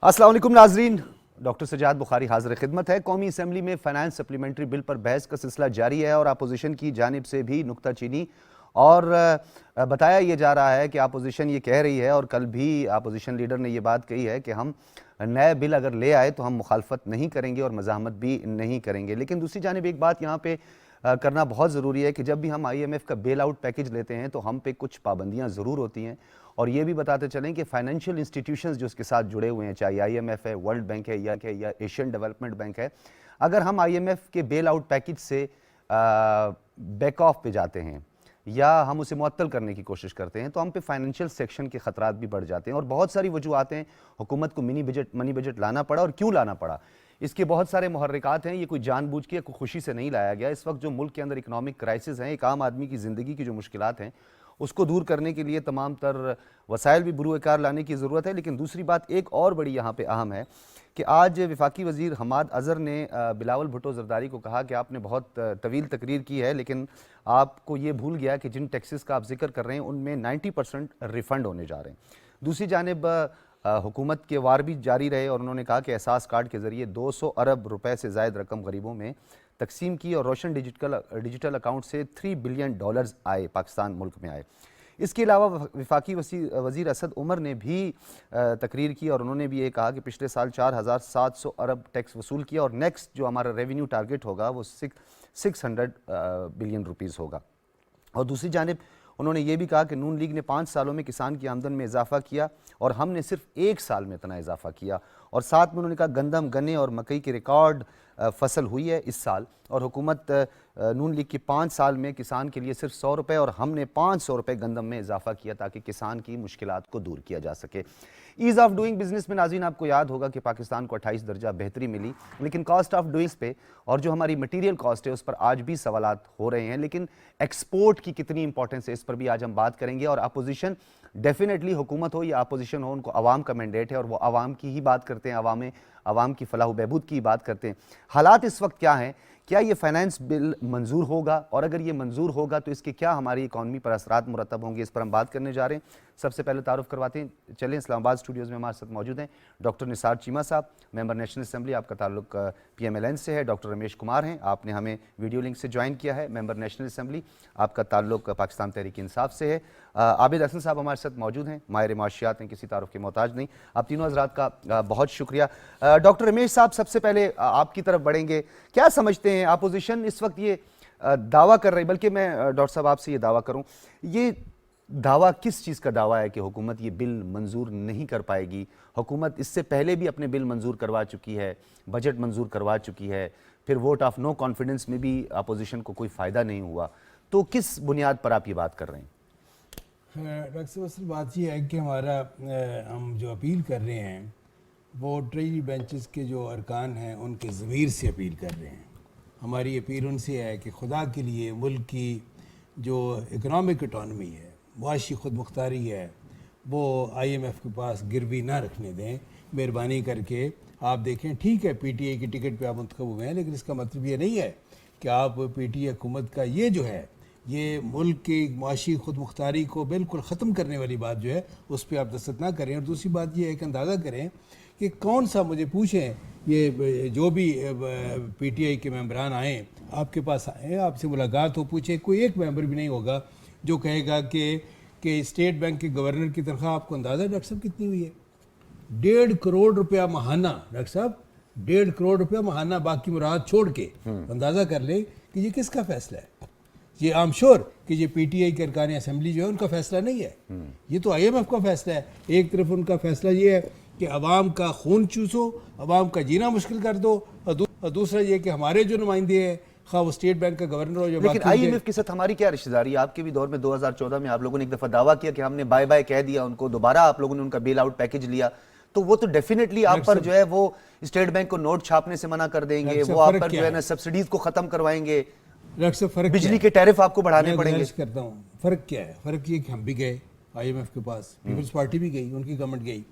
अस्सलाम वालेकुम नाजरीन, डॉक्टर सजाद बुखारी हाजिर खिदमत है। कौमी असम्बली में फाइनेंस सप्लीमेंट्री बिल पर बहस का सिलसिला जारी है और अपोजिशन की जानिब से भी नुक्ताचीनी और बताया यह जा रहा है कि अपोजिशन ये कह रही है और कल भी अपोजिशन लीडर ने यह बात कही है कि हम नया बिल अगर ले आए तो हम मुखालफत नहीं करेंगे और मज़ाहमत भी नहीं करेंगे। लेकिन दूसरी जानिब एक बात यहाँ पे करना बहुत ज़रूरी है कि जब भी हम IMF का बेल आउट पैकेज लेते हैं तो हम पे कुछ पाबंदियाँ ज़रूर होती हैं और ये भी बताते चलें कि फाइनेंशियल इंस्टीट्यूशंस जो इसके साथ जुड़े हुए हैं, चाहे IMF है, वर्ल्ड बैंक है या एशियन डेवलपमेंट बैंक है, अगर हम IMF के बेल आउट पैकेज से बैक ऑफ पे जाते हैं या हम उसे मुअत्तल करने की कोशिश करते हैं तो हम पे फाइनेंशियल सेक्शन के खतरात भी बढ़ जाते हैं। और बहुत सारी वजूहत हैं हुकूमत को मनी बजट लाना पड़ा और क्यों लाना पड़ा। इसके बहुत सारे मुहर्रिकात हैं, ये कोई जानबूझ के कोई खुशी से नहीं लाया गया। इस वक्त जो मुल्क के अंदर इकनॉमिक क्राइसिस हैं, एक आम आदमी की ज़िंदगी की जो मुश्किलात हैं उसको दूर करने के लिए तमाम तर वसाइल भी बुरूकार लाने की ज़रूरत है। लेकिन दूसरी बात एक और बड़ी यहाँ पे अहम है कि आज वफाकी वज़ीर हमाद अज़हर ने बिलावल भुट्टो ज़रदारी को कहा कि आपने बहुत तवील तकरीर की है लेकिन आपको ये भूल गया कि जिन टैक्सेस का आप जिक्र कर रहे हैं उनमें 90% रिफ़ंड होने जा रहे हैं। दूसरी जानिब हुकूमत के वार भी जारी रहे और उन्होंने कहा कि एहसास कार्ड के ज़रिए 200 अरब रुपए से ज़ायद रकम गरीबों में तकसीम की और रोशन डिजिटल अकाउंट से $3 बिलियन आए, पाकिस्तान मुल्क में आए। इसके अलावा वफाकी वज़ीर असद उमर ने भी तकरीर की और उन्होंने भी ये कहा कि पिछले साल 4700 अरब टैक्स वसूल किया और नेक्स्ट जो हमारा रेवेन्यू टारगेट होगा वो 600 बिलियन रुपीज़ होगा। और दूसरी जानिब उन्होंने ये भी कहा कि नून लीग ने 5 सालों में किसान की आमदन में इजाफा किया और हमने सिर्फ 1 साल में इतना इजाफा किया। और साथ में उन्होंने कहा गंदम, गन्ने और मकई की रिकॉर्ड फसल हुई है इस साल और हुकूमत नून लीग की 5 साल में किसान के लिए सिर्फ 100 रुपये और हमने 500 रुपये गंदम में इजाफा किया ताकि किसान की मुश्किलात को दूर किया जा सके। ईज़ ऑफ डूइंग बिजनेस में नाज़रीन आपको याद होगा कि पाकिस्तान को 28 दर्जा बेहतरी मिली, लेकिन कॉस्ट ऑफ डूइंग्स पे और जो हमारी मटीरियल कॉस्ट है उस पर आज भी सवालात हो रहे हैं। लेकिन एक्सपोर्ट की कितनी इंपॉर्टेंस है इस पर भी आज हम बात करेंगे। और अपोजिशन डेफिनेटली, हुकूमत हो या अपोजिशन हो, उनको आवाम का मैंडेट है और वो आवाम की ही बात करते हैं, आवाम की फलाह बहबूद की बात करते हैं। हालात इस वक्त क्या हैं, क्या ये फाइनेंस बिल मंजूर होगा और अगर ये मंजूर होगा तो इसके क्या हमारी इकॉनमी पर असरात मुरतब होंगे, इस पर हम बात करने जा रहे हैं। सबसे पहले तारुफ करवाते हैं, चलें इस्लामाबाद स्टूडियोज़ में हमारे साथ मौजूद हैं डॉक्टर निसार चीमा साहब, मेंबर नेशनल असम्बली, आपका ताल्लुक PMLN से है। डॉक्टर रमेश कुमार हैं, आपने हमें वीडियो लिंक से ज्वाइन किया है, मेंबर नेशनल असम्बली, आपका ताल्लुक पाकिस्तान तहरीक इंसाफ से है। आबिद हसन साहब हमारे साथ मौजूद हैं, माहिर माशियात हैं, किसी तारुफ के मोहताज नहीं। आप तीनों हजरात का बहुत शुक्रिया। डॉक्टर रमेश साहब, सबसे पहले आपकी तरफ बढ़ेंगे, क्या समझते हैं अपोजिशन इस वक्त ये दावा कर रही, बल्कि मैं डॉक्टर साहब आपसे ये दावा करूं, ये दावा किस चीज़ का दावा है कि हुकूमत ये बिल मंजूर नहीं कर पाएगी? हुकूमत इससे पहले भी अपने बिल मंजूर करवा चुकी है, बजट मंजूर करवा चुकी है, फिर वोट ऑफ नो कॉन्फिडेंस में भी अपोजिशन को कोई फ़ायदा नहीं हुआ, तो किस बुनियाद पर आप ये बात कर रहे हैं? डॉक्टर साहब, असल बात यह है कि हम जो अपील कर रहे हैं वो ट्रेजरी बेंचेस के जो अरकान हैं उनके ज़मीर से अपील कर रहे हैं। हमारी अपील उनसे है कि खुदा के लिए मुल्क की जो इकनॉमिक इकॉनमी है, मुआशी खुद मुख्तारी है, वो IMF के पास गिरवी ना रखने दें। मेहरबानी करके आप देखें, ठीक है PTI की टिकट पे आप मुंतखब हुए हैं, लेकिन इसका मतलब ये नहीं है कि आप PTI हुकूमत का ये जो है, ये मुल्क की मुआशी खुद मुख्तारी को बिल्कुल ख़त्म करने वाली बात जो है उस पर आप दस्तखत ना करें। और दूसरी बात ये है कि अंदाज़ा करें कि कौन सा, मुझे पूछें, ये जो भी PTI के मेंबरान आए आपके पास आए, आपसे मुलाकात हो, पूछे, कोई एक मेंबर भी नहीं होगा जो कहेगा कि स्टेट बैंक के गवर्नर की तनख्वाह आपको अंदाज़ा डॉक्टर साहब कितनी हुई है? 1.5 करोड़ रुपया महाना। डॉक्टर साहब 1.5 करोड़ रुपया महाना, बाकी मुराद छोड़ के अंदाज़ा कर ले कि ये किसका फैसला है। ये आई एम श्योर कि ये PTI के अरकान असम्बली जो है उनका फैसला नहीं है, ये तो IMF का फैसला है। एक तरफ उनका फैसला ये है कि अवाम का खून चूसो, अवाम का जीना मुश्किल कर दो, और दूसरा ये कि हमारे जो नुमाइंदे हैं, खा वो स्टेट बैंक का गवर्नर हो या लेकिन IMF के साथ हमारी क्या रिश्तेदारी है? आपके भी दौर में 2014 में आप लोगों ने एक दफा दावा किया कि हमने बाय बाय कह दिया उनको, दोबारा आप लोगों ने उनका बेल आउट पैकेज लिया, तो वो तो डेफिनेटली आप पर जो है वो स्टेट बैंक को नोट छापने से मना कर देंगे, वो आप पर जो है ना सब्सिडीज को खत्म करवाएंगे, बिजली के टैरिफ आपको बढ़ाने पड़ेंगे। करता हूँ, फ़र्क क्या है? फ़र्क ये कि हम भी गए IMF के पास, पीपल्स पार्टी भी गई, उनकी गवर्नमेंट गई,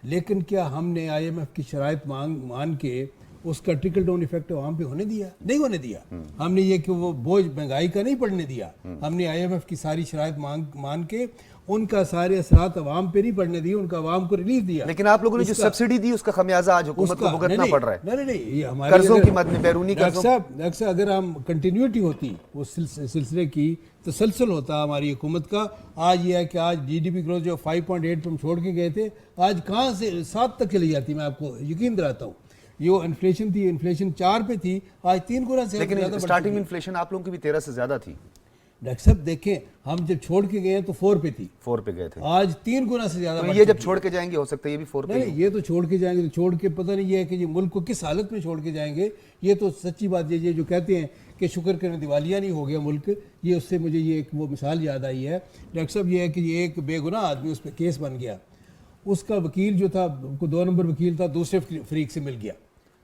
लेकिन क्या हमने IMF की शराइत मान के उसका ट्रिकल डाउन इफेक्ट आवाम पे होने दिया? नहीं होने दिया। हमने ये कि वो बोझ महंगाई का नहीं पड़ने दिया, हमने IMF की सारी शराइत मान के उनका सारे असरात अवाम पे नहीं पड़ने दिए, उनका अवाम को रिलीफ दिया। लेकिन आप लोगों ने जो सब्सिडी दी उसका खमियाजा आज हुकूमत को भुगतना पड़ रहा है। नहीं, ये हमारे कर्जों की मद में बैरूनी कर्जों, अक्सर अगर हम कंटिन्यूटी होती उस सिलसिले की, तसलसल होता हमारी हुकूमत का। आज ये है कि आज GDP ग्रोथ जो 5.8 पर हम छोड़ के गए थे, आज कहाँ से 7 तक चली जाती, मैं आपको यकीन दिलाता हूँ। ये इन्फ्लेशन थी, इन्फ्लेशन 4 पे थी, आज 3 गुना से। लेकिन स्टार्टिंग इन्फ्लेशन आप लोगों की भी 13 से ज्यादा थी। डॉक्टर साहब देखें, हम जब छोड़ के गए तो 4 पे थी, 4 पे गए थे, आज 3 गुना से ज्यादा। तो ये जब छोड़ के जाएंगे हो सकता है ये भी 4 पे। नहीं, ये तो छोड़ के जाएंगे, तो छोड़ के पता नहीं ये है कि ये मुल्क को किस हालत में छोड़ के जाएंगे। ये तो सच्ची बात, ये जो कहते हैं कि शुक्र करें दिवालिया नहीं हो गया मुल्क, ये उससे मुझे ये एक वो मिसाल याद आई है डॉक्टर साहब। ये है कि ये एक बेगुनाह आदमी, उस पर केस बन गया, उसका वकील जो था, 2 नंबर वकील था, दूसरे फरीक से मिल गया,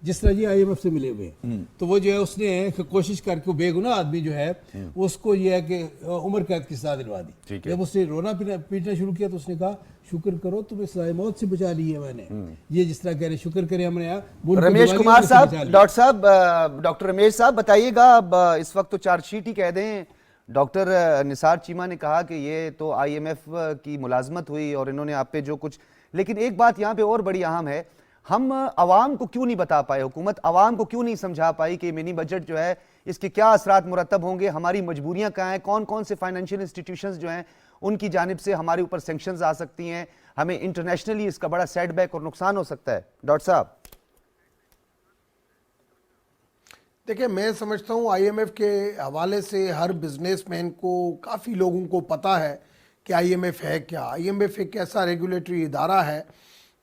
जिस तरह ये IMF से मिले हुए। तो वो जो है उसने कोशिश करके, वो बेगुनाह आदमी जो है उसको ये है कि उम्र कैद की सजा दिलवा दी। जब उसने रोना पीटना शुरू किया तो उसने कहा शुक्र करो तुम्हें सजाए मौत से बचा ली है मैंने। ये जिस तरह कह रहे शुक्र करें हमने। रमेश कुमार साहब, डॉक्टर रमेश साहब बताइएगा, अब इस वक्त तो चार्जशीट ही कह दें, डॉक्टर निसार चीमा ने कहा कि ये तो IMF की मुलाजमत हुई और इन्होंने आप पे जो कुछ, लेकिन एक बात यहाँ पे और बड़ी अहम है, हम आवाम को क्यों नहीं बता पाए, हुकूमत आवाम को क्यों नहीं समझा पाई कि मिनी बजट जो है इसके क्या असरात मुरतब होंगे, हमारी मजबूरियां कहाँ हैं, कौन कौन से फाइनेंशियल इंस्टीट्यूशंस जो हैं उनकी जानिब से हमारे ऊपर सैंक्शंस आ सकती हैं, हमें इंटरनेशनली इसका बड़ा सेटबैक और नुकसान हो सकता है। डॉक्टर साहब देखिए, मैं समझता हूँ IMF के हवाले से हर बिजनेसमैन को, काफ़ी लोगों को पता है कि IMF है क्या। IMF एक ऐसा रेगुलेटरी इदारा है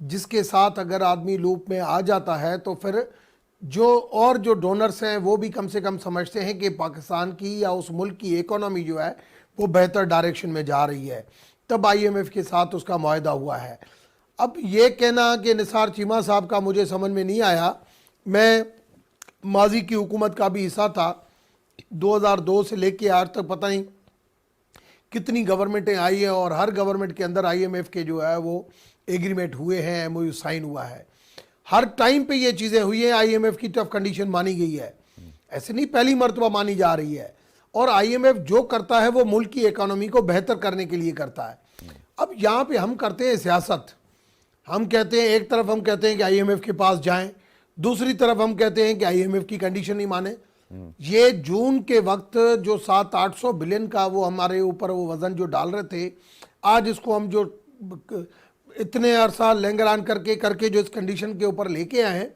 जिसके साथ अगर आदमी लूप में आ जाता है तो फिर जो डोनर्स हैं वो भी कम से कम समझते हैं कि पाकिस्तान की या उस मुल्क की इकोनॉमी जो है वो बेहतर डायरेक्शन में जा रही है, तब IMF के साथ उसका मुआहदा हुआ है। अब ये कहना कि निसार चीमा साहब का मुझे समझ में नहीं आया, मैं माजी की हुकूमत का भी हिस्सा था, 2002 से लेके आज तक पता नहीं कितनी गवर्नमेंटें आई हैं और हर गवर्नमेंट के अंदर IMF के जो है वो एग्रीमेंट हुए हैं, MOU साइन हुआ है, हर टाइम पे ये चीज़ें हुई हैं। IMF की टफ कंडीशन मानी गई है, ऐसे नहीं पहली मरतबा मानी जा रही है। और IMF जो करता है वो मुल्क की इकोनॉमी को बेहतर करने के लिए करता है। अब यहाँ पे हम करते हैं सियासत, हम कहते हैं, एक तरफ हम कहते हैं कि IMF के पास जाएं, दूसरी तरफ हम कहते हैं कि IMF की कंडीशन नहीं माने। ये जून के वक्त जो 700-800 बिलियन का वो हमारे ऊपर वो वजन जो डाल रहे थे, आज इसको हम जो इतने अरसा लैंगरान करके जो इस कंडीशन के ऊपर लेके आए हैं,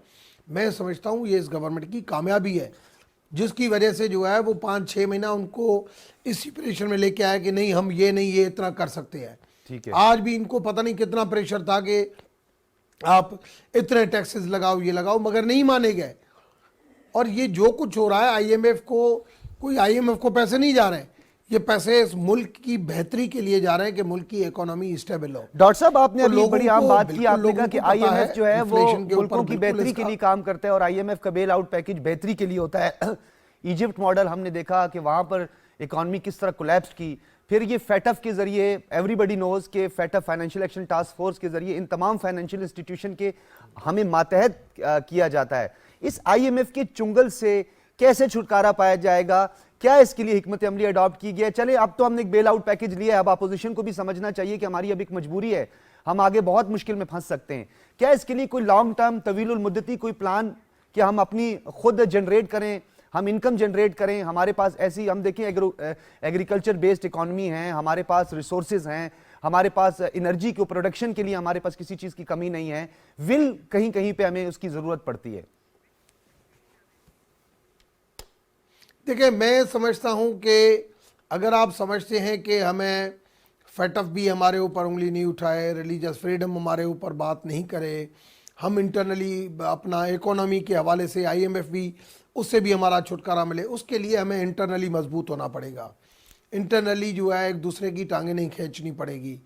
मैं समझता हूँ ये इस गवर्नमेंट की कामयाबी है, जिसकी वजह से जो है वो 5-6 महीना उनको इस सिचुएशन में लेके आया कि नहीं हम ये नहीं ये इतना कर सकते हैं। ठीक है, आज भी इनको पता नहीं कितना प्रेशर था कि आप इतने टैक्सेस लगाओ, ये लगाओ, मगर नहीं माने गए। और ये जो कुछ हो रहा है IMF को पैसे नहीं जा रहे हैं, ये पैसे इस मुल्क की बेहतरी के लिए जा रहे हैं कि मुल्क की इकोनॉमी स्टेबल हो। डॉक्टर साहब आपने अभी बड़ी आम बात की, आपने लोगों कहा कि को पता IMF है जो है वो इन्फ्लेशन के मुल्कों ऊपर की बिल्कुल बेहतरी के इसका- लिए काम करता है और IMF का बेल आउट पैकेज बेहतरी के लिए होता है। इजिप्ट मॉडल हमने देखा कि वहां पर इकोनॉमी किस तरह कोलैप्स की, फिर ये FATF के जरिए, एवरीबडी नोज के FATF financial action task force के जरिए इन तमाम फाइनेंशियल इंस्टीट्यूशन के हमें मातहत किया जाता है। इस IMF के चुंगल से कैसे छुटकारा पाया जाएगा, क्या इसके लिए हिकमत अमली अडॉप्ट की गई है? चले अब तो हमने एक बेल आउट पैकेज लिया है, अब अपोजिशन को भी समझना चाहिए कि हमारी अब एक मजबूरी है, हम आगे बहुत मुश्किल में फंस सकते हैं। क्या इसके लिए कोई लॉन्ग टर्म तवीलुल मुद्दती कोई प्लान कि हम अपनी खुद जनरेट करें, हम इनकम जनरेट करें, हमारे पास ऐसी, हम देखें एग्रीकल्चर बेस्ड इकोनॉमी है, हमारे पास रिसोर्सेज हैं, हमारे पास एनर्जी के प्रोडक्शन के लिए हमारे पास किसी चीज़ की कमी नहीं है, विल कहीं कहीं पे हमें उसकी ज़रूरत पड़ती है। देखिए, मैं समझता हूं कि अगर आप समझते हैं कि हमें FATF भी हमारे ऊपर उंगली नहीं उठाए, रिलीजियस फ्रीडम हमारे ऊपर बात नहीं करे, हम इंटरनली अपना इकोनॉमी के हवाले से IMF भी उससे भी हमारा छुटकारा मिले, उसके लिए हमें इंटरनली मजबूत होना पड़ेगा। इंटरनली जो है एक दूसरे की टांगें नहीं खींचनी पड़ेगी।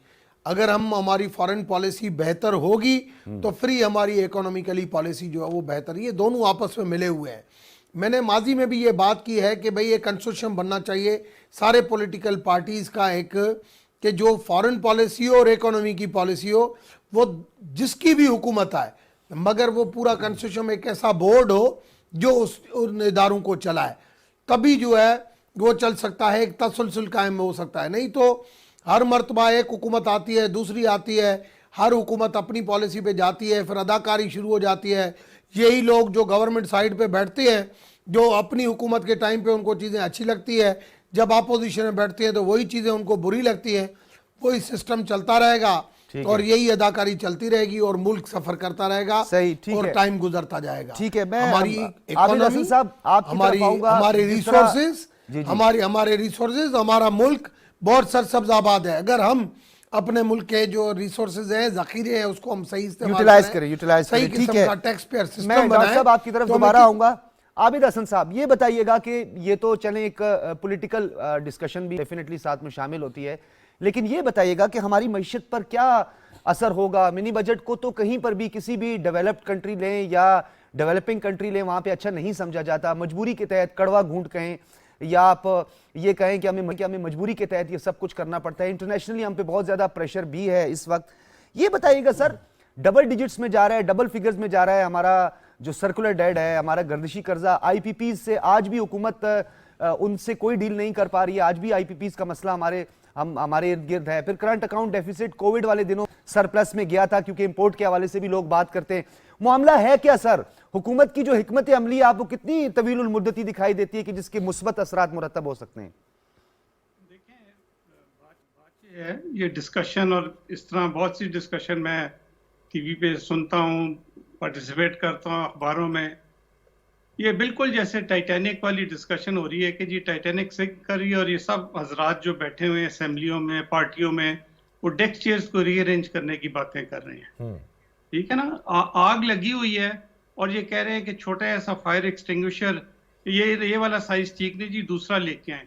अगर हम हमारी फॉरेन पॉलिसी बेहतर होगी तो फिर हमारी इकोनॉमिकली पॉलिसी जो है वो बेहतर, ये दोनों आपस में मिले हुए हैं। मैंने माजी में भी ये बात की है कि भाई एक कंसोर्शियम बनना चाहिए सारे पॉलिटिकल पार्टीज़ का, एक कि जो फॉरेन पॉलिसी हो और इकोनॉमी की पॉलिसी हो, वो जिसकी भी हुकूमत आए मगर वो पूरा कंस्टिट्यूशन में एक ऐसा बोर्ड हो जो उन इदारों को चलाए, तभी जो है वो चल सकता है, एक तसलसल कायम हो सकता है। नहीं तो हर मर्तबा एक हुकूमत आती है, दूसरी आती है, हर हुकूमत अपनी पॉलिसी पे जाती है, फिर अदाकारी शुरू हो जाती है। यही लोग जो गवर्नमेंट साइड पे बैठते हैं, जो अपनी हुकूमत के टाइम पे उनको चीज़ें अच्छी लगती है, जब अपोजिशन में बैठते हैं तो वही चीज़ें उनको बुरी लगती हैं। वही सिस्टम चलता रहेगा और यही अदाकारी चलती रहेगी और मुल्क सफर करता रहेगा। सही, ठीक और है। टाइम गुजरता जाएगा। ठीक है, मैं हमारी आबिद हसन साहब, आपकी हमारी तरफ आऊंगा। हमारे जिस तरह- रिसोर्सेज जी, जी। हमारे रिसोर्सेज, हमारा मुल्क बहुत सरसब्ज आबाद है। अगर हम अपने मुल्क के जो रिसोर्सेज हैं, जखीरे हैं, उसको हम सही इस्तेमाल यूटिलाइज करें, सही ठीक किस्म है। का टैक्स पेयर सिस्टम मैं डॉक्टर बनाएं, साहब आपकी तरफ तो हमें दोबारा आऊंगा। आबिद हसन साहब, ये बताइएगा कि ये तो चले एक पॉलिटिकल डिस्कशन भी डेफिनेटली साथ में शामिल होती है, लेकिन ये बताइएगा कि हमारी मईशत पर क्या असर होगा। मिनी बजट को तो कहीं पर भी, किसी भी डेवलप्ड कंट्री लें या डेवलपिंग कंट्री लें, वहां पे अच्छा नहीं समझा जाता। मजबूरी के तहत, कड़वा घूंट कहें या आप ये कहें कि हमें मजबूरी के तहत ये सब कुछ करना पड़ता है। इंटरनेशनली हम पे बहुत ज्यादा प्रेशर भी है इस वक्त। ये बताइएगा सर, डबल डिजिट्स में जा रहा है, डबल फिगर्स में जा रहा है हमारा जो सर्कुलर डेट है, हमारा गर्दिशी कर्जा। आईपीपीज से आज भी हुकूमत उनसे कोई डील नहीं कर पा रही है। आज भी आईपीपीज का मसला हमारे इर्द गिर्द है। फिर करंट अकाउंट डेफिसिट कोविड वाले दिनों सरप्लस में गया था, क्योंकि इंपोर्ट के हवाले से भी लोग बात करते हैं। मामला है क्या सर? हुकूमत की जो हिकमत अमली आपको कितनी तवीलुल मुद्दती दिखाई देती है कि जिसके मुस्बत असरात मुरतब हो सकते हैं? देखें, बात ये डिस्कशन और इस तरह बहुत सी डिस्कशन मैं टीवी पे सुनता हूँ, पार्टिसिपेट करता हूँ, अखबारों में। ये बिल्कुल जैसे टाइटैनिक वाली डिस्कशन हो रही है कि जी टाइटैनिक सिंक कर रही है और ये सब हजरात जो बैठे हुए हैं असेंबलियों में, पार्टियों में, वो डेस्क चेयर्स को रीअरेंज करने की बातें कर रहे हैं। ठीक है ना, आग लगी हुई है और ये कह रहे हैं कि छोटा ऐसा फायर एक्सटिंग्विशर, ये वाला साइज ठीक नहीं जी, दूसरा लेके आए।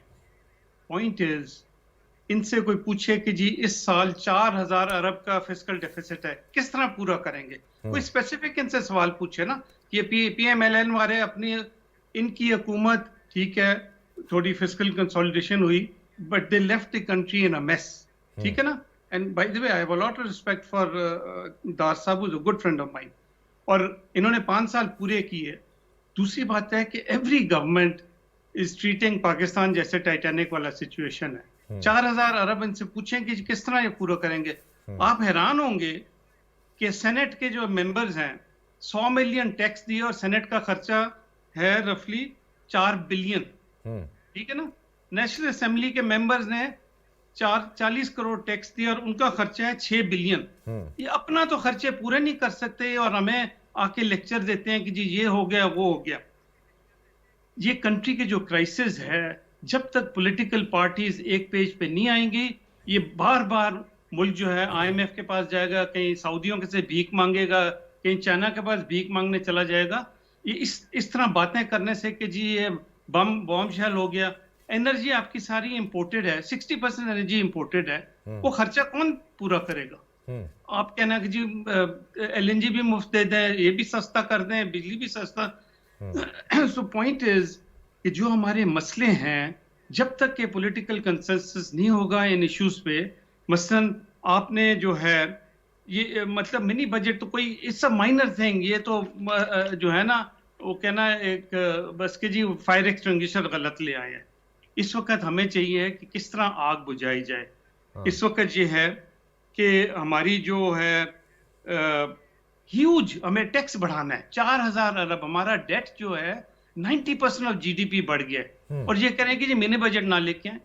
पॉइंट इज, इनसे कोई पूछे कि जी इस साल 4000 अरब का फिस्कल डेफिसिट है, किस तरह पूरा करेंगे? कोई स्पेसिफिक इनसे सवाल पूछे ना। ये पीएमएलएन वाले अपनी, इनकी हुकूमत, ठीक है, थोड़ी फिस्कल कंसोलिडेशन हुई, but they left the country in a mess. ठीक है ना। And by the way, I have a lot of respect for दार साहब, who is a good friend of mine, और इन्होंने 5 साल पूरे किए। दूसरी बात है कि every government is treating Pakistan जैसे टाइटैनिक वाला सिचुएशन है। 4000 अरब इनसे पूछें कि किस तरह ये पूरा करेंगे। आप हैरान होंगे कि सेनेट के जो मेंबर्स हैं 100 मिलियन टैक्स दिए और सेनेट का खर्चा है रफली 4 बिलियन। ठीक है ना। नेशनल असेंबली के मेंबर्स ने 40 करोड़ टैक्स दिए और उनका खर्चा है 6 बिलियन। ये अपना तो खर्चे पूरे नहीं कर सकते और हमें आके लेक्चर देते हैं कि जी ये हो गया, वो हो गया। ये कंट्री के जो क्राइसिस है, जब तक पॉलिटिकल पार्टीज एक पेज पे नहीं आएंगी, ये बार बार मुल्क जो है आईएमएफ के पास जाएगा, कहीं सऊदियों के से भीख मांगेगा, कहीं चाइना के पास भीख मांगने चला जाएगा। ये इस तरह बातें करने से कि जी ये बॉम्ब शेल हो गया। एनर्जी आपकी सारी इंपोर्टेड है, 60% एनर्जी इंपोर्टेड है, वो खर्चा कौन पूरा करेगा? आप कहना कि जी एलएनजी भी मुफ्त दे दें, ये भी सस्ता कर दें, बिजली भी सस्ता। सो पॉइंट इज कि जो हमारे मसले हैं, जब तक के पॉलिटिकल कंसेंसस नहीं होगा इन इश्यूज पे, मसलन आपने जो है ये मतलब मिनी बजट तो कोई इट्स अ माइनर थिंग, ये तो जो है ना वो कहना एक बस के जी फायर एक्सटिंग्विशर गलत ले आए हैं। इस वक्त हमें चाहिए कि किस तरह आग बुझाई जाए। इस वक्त ये है कि हमारी जो है ह्यूज हमें टैक्स बढ़ाना है। 4000 अरब हमारा डेट जो है 90% ऑफ जीडीपी बढ़ गया है और ये कह रहे हैं कि जी मिनी बजट ना लेके आए।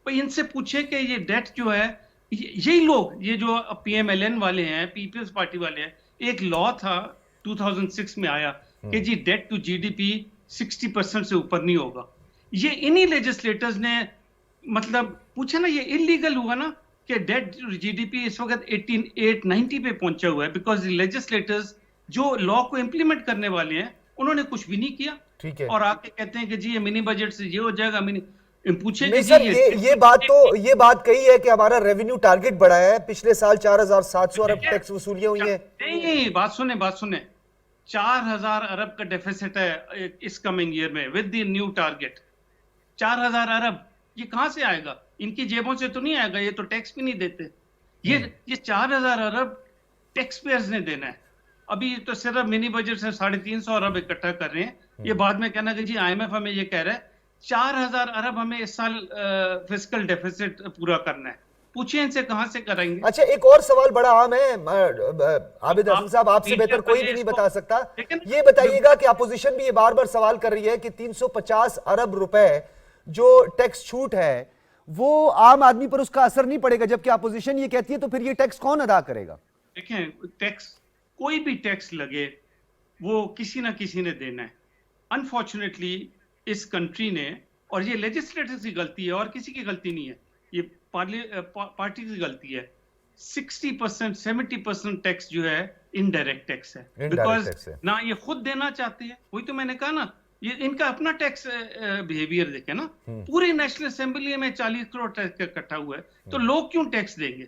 भाई इनसे पूछे कि ये डेट जो है, यही लोग, ये जो पीएमएलएन वाले हैं, पीपल्स पार्टी वाले हैं, एक लॉ था 2006 में आया कि जी डेट टू जीडीपी 60% से ऊपर नहीं होगा। ये इन्हीं लेजिस्लेटर्स ने मतलब पूछा ना, ये इलीगल हुआ ना कि डेट जीडीपी इस वक्त 88-90 पे पहुंचा हुआ है, बिकॉज लेजिस्लेटर्स जो लॉ को इंप्लीमेंट करने वाले हैं उन्होंने कुछ भी नहीं किया। ठीक है। और आके कहते हैं कि जी ये मिनी बजट से ये हो जाएगा। पूछे नहीं सर, ये बात कही है कि हमारा रेवेन्यू टारगेट बढ़ा है, पिछले साल 4700 अरब टैक्स वसूलियां हुई हैं। नहीं, बात सुने 4000 अरब का डेफिसिट है इस कमिंग ईयर में विद द न्यू टारगेट। 4000 अरब ये कहां से आएगा? इनकी जेबों से तो नहीं आएगा, ये तो टैक्स भी नहीं देते। ये 4000 अरब टैक्स पेयर्स ने देना है। अभी तो सिर्फ मिनी बजट से 350 अरब इकट्ठा कर रहे हैं। ये बाद में कहना कि जी IMF हमें ये कह रहा है 4000 अरब हमें इस साल फिस्कल डेफिसिट पूरा करना है। पूछिए इनसे कहां से करेंगे। अच्छा, एक और सवाल बड़ा आम है आबिद हसन साहब, आपसे बेहतर कोई भी नहीं बता सकता। ये बताइएगा कि अपोजिशन भी ये बार बार सवाल कर रही है कि 350 अरब रुपए जो टैक्स छूट है वो आम आदमी पर उसका असर नहीं पड़ेगा, जबकि अपोजिशन ये कहती है तो फिर ये टैक्स कौन अदा करेगा? देखें, टैक्स, कोई भी टैक्स लगे वो किसी ना किसी ने देना है। अनफॉर्चुनेटली इस कंट्री ने, और ये लेजिस्लेटर्स की गलती है और किसी की गलती नहीं है, ये पार्टी की गलती है, 60% 70% टैक्स जो है इनडायरेक्ट टैक्स है। बिकॉज ना ये खुद देना चाहते हैं, वही तो मैंने कहा ना, ये इनका अपना टैक्स बिहेवियर देखे ना। पूरी नेशनल असेंबली में 40 करोड़ टैक्स इकट्ठा हुआ है, तो लोग क्यों टैक्स देंगे?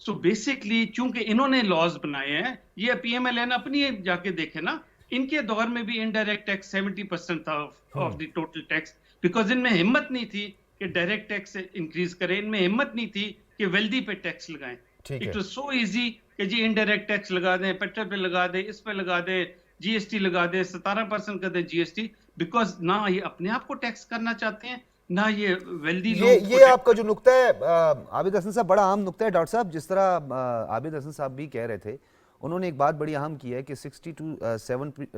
सो बेसिकली चूंकि इन्होंने लॉज बनाए हैं, ये PMLN अपनी जाके देखे ना, इनके दौर में भी इनडायरेक्ट टैक्स 70% था of the total tax, because इनमें हिम्मत नहीं थी कि डायरेक्ट टैक्स इंक्रीज करें, इनमें हिम्मत नहीं थी कि वेल्दी पे टैक्स लगाएं। इट वाज सो इजी कि जी इनडायरेक्ट टैक्स लगा दें, पेट्रोल पे लगा दें, इस पे लगा दें, GST लगा दें, 17% कर दें GST, बिकॉज ना ये अपने आप को टैक्स करना चाहते हैं ना ये वेल्दी लोग। ये आपका जो नुक्ता है आबिद हसन साहब, बड़ा आम नुक्ता है डॉक्टर साहब। जिस तरह आबिद हसन साहब भी कह रहे थे, उन्होंने एक बात बड़ी अहम की है कि 60 to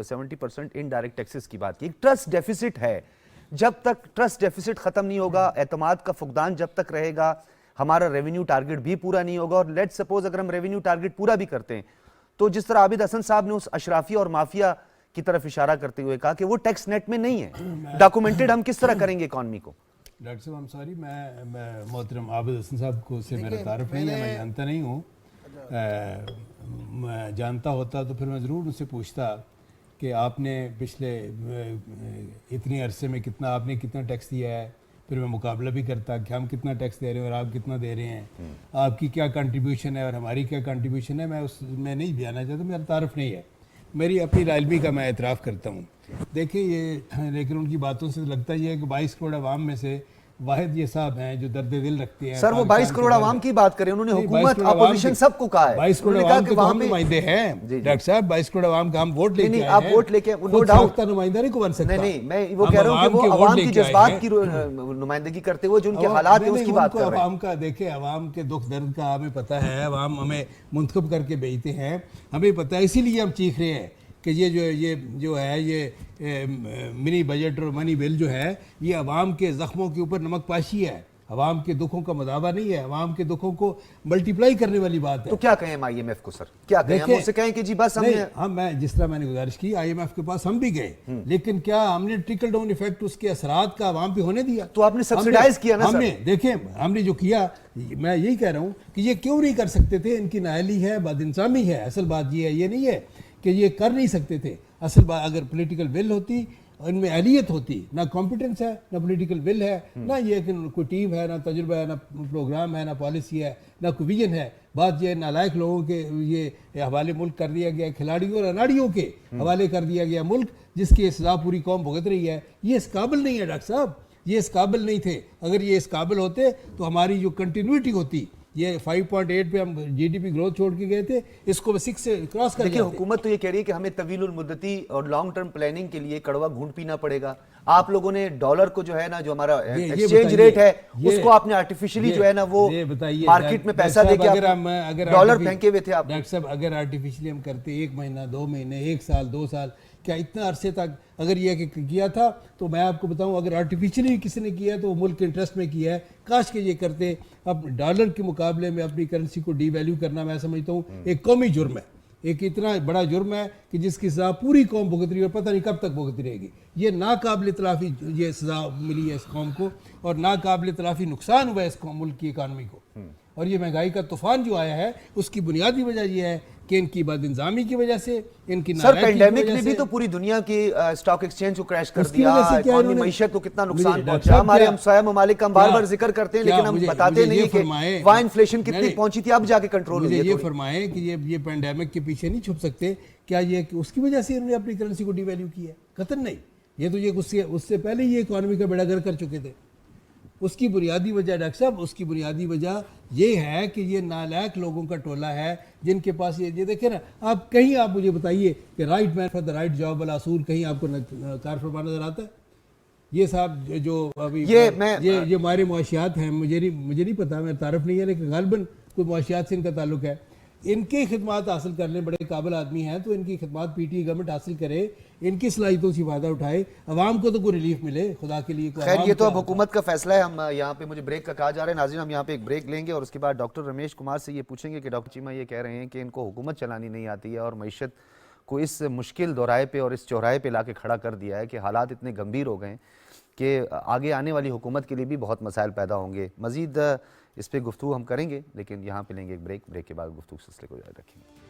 70% इनडायरेक्ट टैक्सेस की बात की। ट्रस्ट डेफिसिट है, जब तक ट्रस्ट डेफिसिट खत्म नहीं होगा, एतमाद का फुकदान जब तक रहेगा, हमारा रेवेन्यू टारगेट भी पूरा नहीं होगा। और लेट्स सपोज अगर हम रेवेन्यू टारगेट पूरा भी करते हैं तो जिस तरह आबिद हसन साहब ने उस अशराफी और माफिया की तरफ इशारा करते हुए कहा कि वो टैक्स नेट में नहीं है, डॉक्यूमेंटेड, हम किस तरह करेंगे इकॉनमी को? डॉक्टर साहब, आई एम सॉरी, मैं मोहतरम आबिद हसन साहब को से मेरा तारुफ नहीं है, मैं जानता नहीं हूँ। मैं जानता होता तो फिर मैं ज़रूर उनसे पूछता कि आपने पिछले इतने अरसे में आपने कितना टैक्स दिया है, फिर मैं मुकाबला भी करता कि हम कितना टैक्स दे रहे हैं और आप कितना दे रहे हैं, आपकी क्या कंट्रीब्यूशन है और हमारी क्या कंट्रीब्यूशन है। मैं नहीं बयाना चाहता, मेरा तारुफ नहीं है, मेरी अपनी राइलमी का मैं एतराफ़ करता हूँ। देखिए ये, लेकिन उनकी बातों से लगता ही है कि 22 करोड़ आवाम में से वाहिद ये साहब हैं जो दर्द दिल रखते हैं। सर वो 22 करोड़ आवाम की बात करें, उन्होंने हुकूमत अपोजिशन सबको कहा है। 22 करोड़ आवाम के हम नुमाइंदे हैं डॉक्टर साहब, 22 करोड़ आवाम का हम वोट लेके आए हैं। आप वोट लेके नो डाउट नुमाइंदा नहीं को बन सकता। नहीं, मैं वो कह रहा हूं कि वो आवाम की जज्बात की नुमाइंदगी करते हुए जो उनके हालात है उसकी बात कर रहे हैं। आवाम का देखे, आवाम के दुख दर्द का हमें पता है, आवाम हमें मुंतखब करके भेजते हैं, हमें पता है, इसीलिए हम चीख रहे हैं कि ये जो है ये मिनी बजट और मनी बिल जो है ये अवाम के ज़ख्मों के ऊपर नमक पाशी है, अवाम के दुखों का मदावा नहीं है, अवाम के दुखों को मल्टीप्लाई करने वाली बात है। तो क्या कहें IMF को सर, क्या कहें? हम उससे कहें कि जी बस मैं जिस तरह मैंने गुजारिश की IMF के पास हम भी गए, लेकिन क्या हमने ट्रिकल डाउन इफेक्ट उसके असरात का अवाम पे होने दिया? तो आपने सब्सिडाइज किया ना। हमने देखें, हमने जो किया, मैं यही कह रहा हूँ कि ये क्यों नहीं कर सकते थे? इनकी नाअहली है, बदइंसामी है, असल बात ये है, ये नहीं है कि ये कर नहीं सकते थे। असल बात अगर पॉलिटिकल विल होती, इनमें अहलियत होती, ना कॉम्पिटेंस है, ना पॉलिटिकल विल है, ना ये कि कोई टीम है, ना तजुर्बा है, ना प्रोग्राम है, ना पॉलिसी है, ना कोई विजन है। बात ये नालायक लोगों के ये हवाले मुल्क कर दिया गया, खिलाड़ियों और अनाड़ियों के हवाले कर दिया गया मुल्क, जिसकी सजा पूरी कौम भुगत रही है। ये इस काबिल नहीं है डॉक्टर साहब, ये इस काबिल नहीं थे। अगर ये इस काबिल होते तो हमारी जो कंटिन्यूटी होती, ये 5.8 पे हम GDP ग्रोथ छोड़ के गए थे, इसको 6 से क्रॉस कर। देखिए हुकूमत तो ये कह रही है कि हमें तवीलुल मुद्दती और लॉन्ग टर्म प्लानिंग के लिए कड़वा घूंट पीना पड़ेगा। आप लोगों ने डॉलर को जो है ना, जो हमारा एक्सचेंज रेट है उसको आपने आर्टिफिशियली जो है ना वो मार्केट में पैसा देके अगर डॉलर फेंके हुए थे आप। डॉक्टर साहब, अगर आर्टिफिशियली हम करते 1 महीना 2 महीने 1 साल 2 साल, क्या इतना अरसे तक अगर ये किया था, तो मैं आपको बताऊं अगर आर्टिफिशियली किसी ने किया है तो वो मुल्क के इंटरेस्ट में किया है। काश के ये करते। अब डॉलर के मुकाबले में अपनी करेंसी को डीवैल्यू करना मैं समझता हूँ एक कौमी जुर्म है, एक इतना बड़ा जुर्म है कि जिसकी सजा पूरी कौम भुगत रही है और पता नहीं कब तक भुगती रहेगी। ये नाकाबिल तलाफी ये सजा मिली है इस कौम को, और नाकाबिल तलाफी नुकसान हुआ है इस मुल्क की इकानमी को। और ये महंगाई का तूफान जो आया है उसकी बुनियादी वजह यह है कि इनकी बदइंजामी की वजह से, इनकी सर पेंडेमिक ने भी तो पूरी दुनिया की स्टॉक एक्सचेंज को क्रैश कर दिया, इकोनॉमी मईशत को कितना नुकसान पहुंचा। हमारे हमसाया ममालिक का हम बार-बार जिक्र करते हैं, लेकिन हम बताते नहीं कि वहां इन्फ्लेशन कितनी पहुंची थी, अब जाके कंट्रोल हुई है। ये फरमाएं कि ये पेंडेमिक के पीछे नहीं छुप सकते, क्या ये उसकी वजह से इन्होंने अपनी करेंसी को डीवैल्यू किया है? कतई नहीं, ये तो ये उससे पहले ही इकोनॉमी का बेड़ा गर्क कर चुके थे। उसकी बुनियादी वजह डॉक्टर साहब, उसकी बुनियादी वजह ये है कि ये नालायक लोगों का टोला है जिनके पास ये देखें ना, आप कहीं आप मुझे बताइए कि right man for the right job वाला असूल कहीं आपको कार फरमा नजर आता है? ये साहब जो अभी ये हमारे मुआशियात हैं, मुझे नहीं पता, मेरा तारफ नहीं है, लेकिन गालबन कोई मुआशियात से इनका ताल्लुक है। इनकी खिदमत हासिल करने बड़े काबिल आदमी हैं, तो इनकी खिदमत पीटीआई गवर्नमेंट हासिल करे, इनकी सलाहियतों से फ़ायदा उठाए, अवाम को तो कोई रिलीफ मिले खुदा के लिए। खैर ये तो अब हुकूमत का फैसला है। हम यहाँ पे मुझे ब्रेक का कहा जा रहा है। नाज़रीन, हम यहाँ पे एक ब्रेक लेंगे और उसके बाद डॉक्टर रमेश कुमार से ये पूछेंगे कि डॉक्टर चीमा ये कह रहे हैं कि इनको हुकूमत चलानी नहीं आती है और मईशत को इस मुश्किल दौराहे पे और इस चौराहे पे ला के खड़ा कर दिया है कि हालात इतने गंभीर हो गए हैं कि आगे आने वाली हुकूमत के लिए भी बहुत मसाइल पैदा होंगे। मज़ीद इस पर गुफ्तगू हम करेंगे, लेकिन यहाँ पे लेंगे एक ब्रेक के बाद गुफ्तगू सिलसिले को जारी रखेंगे।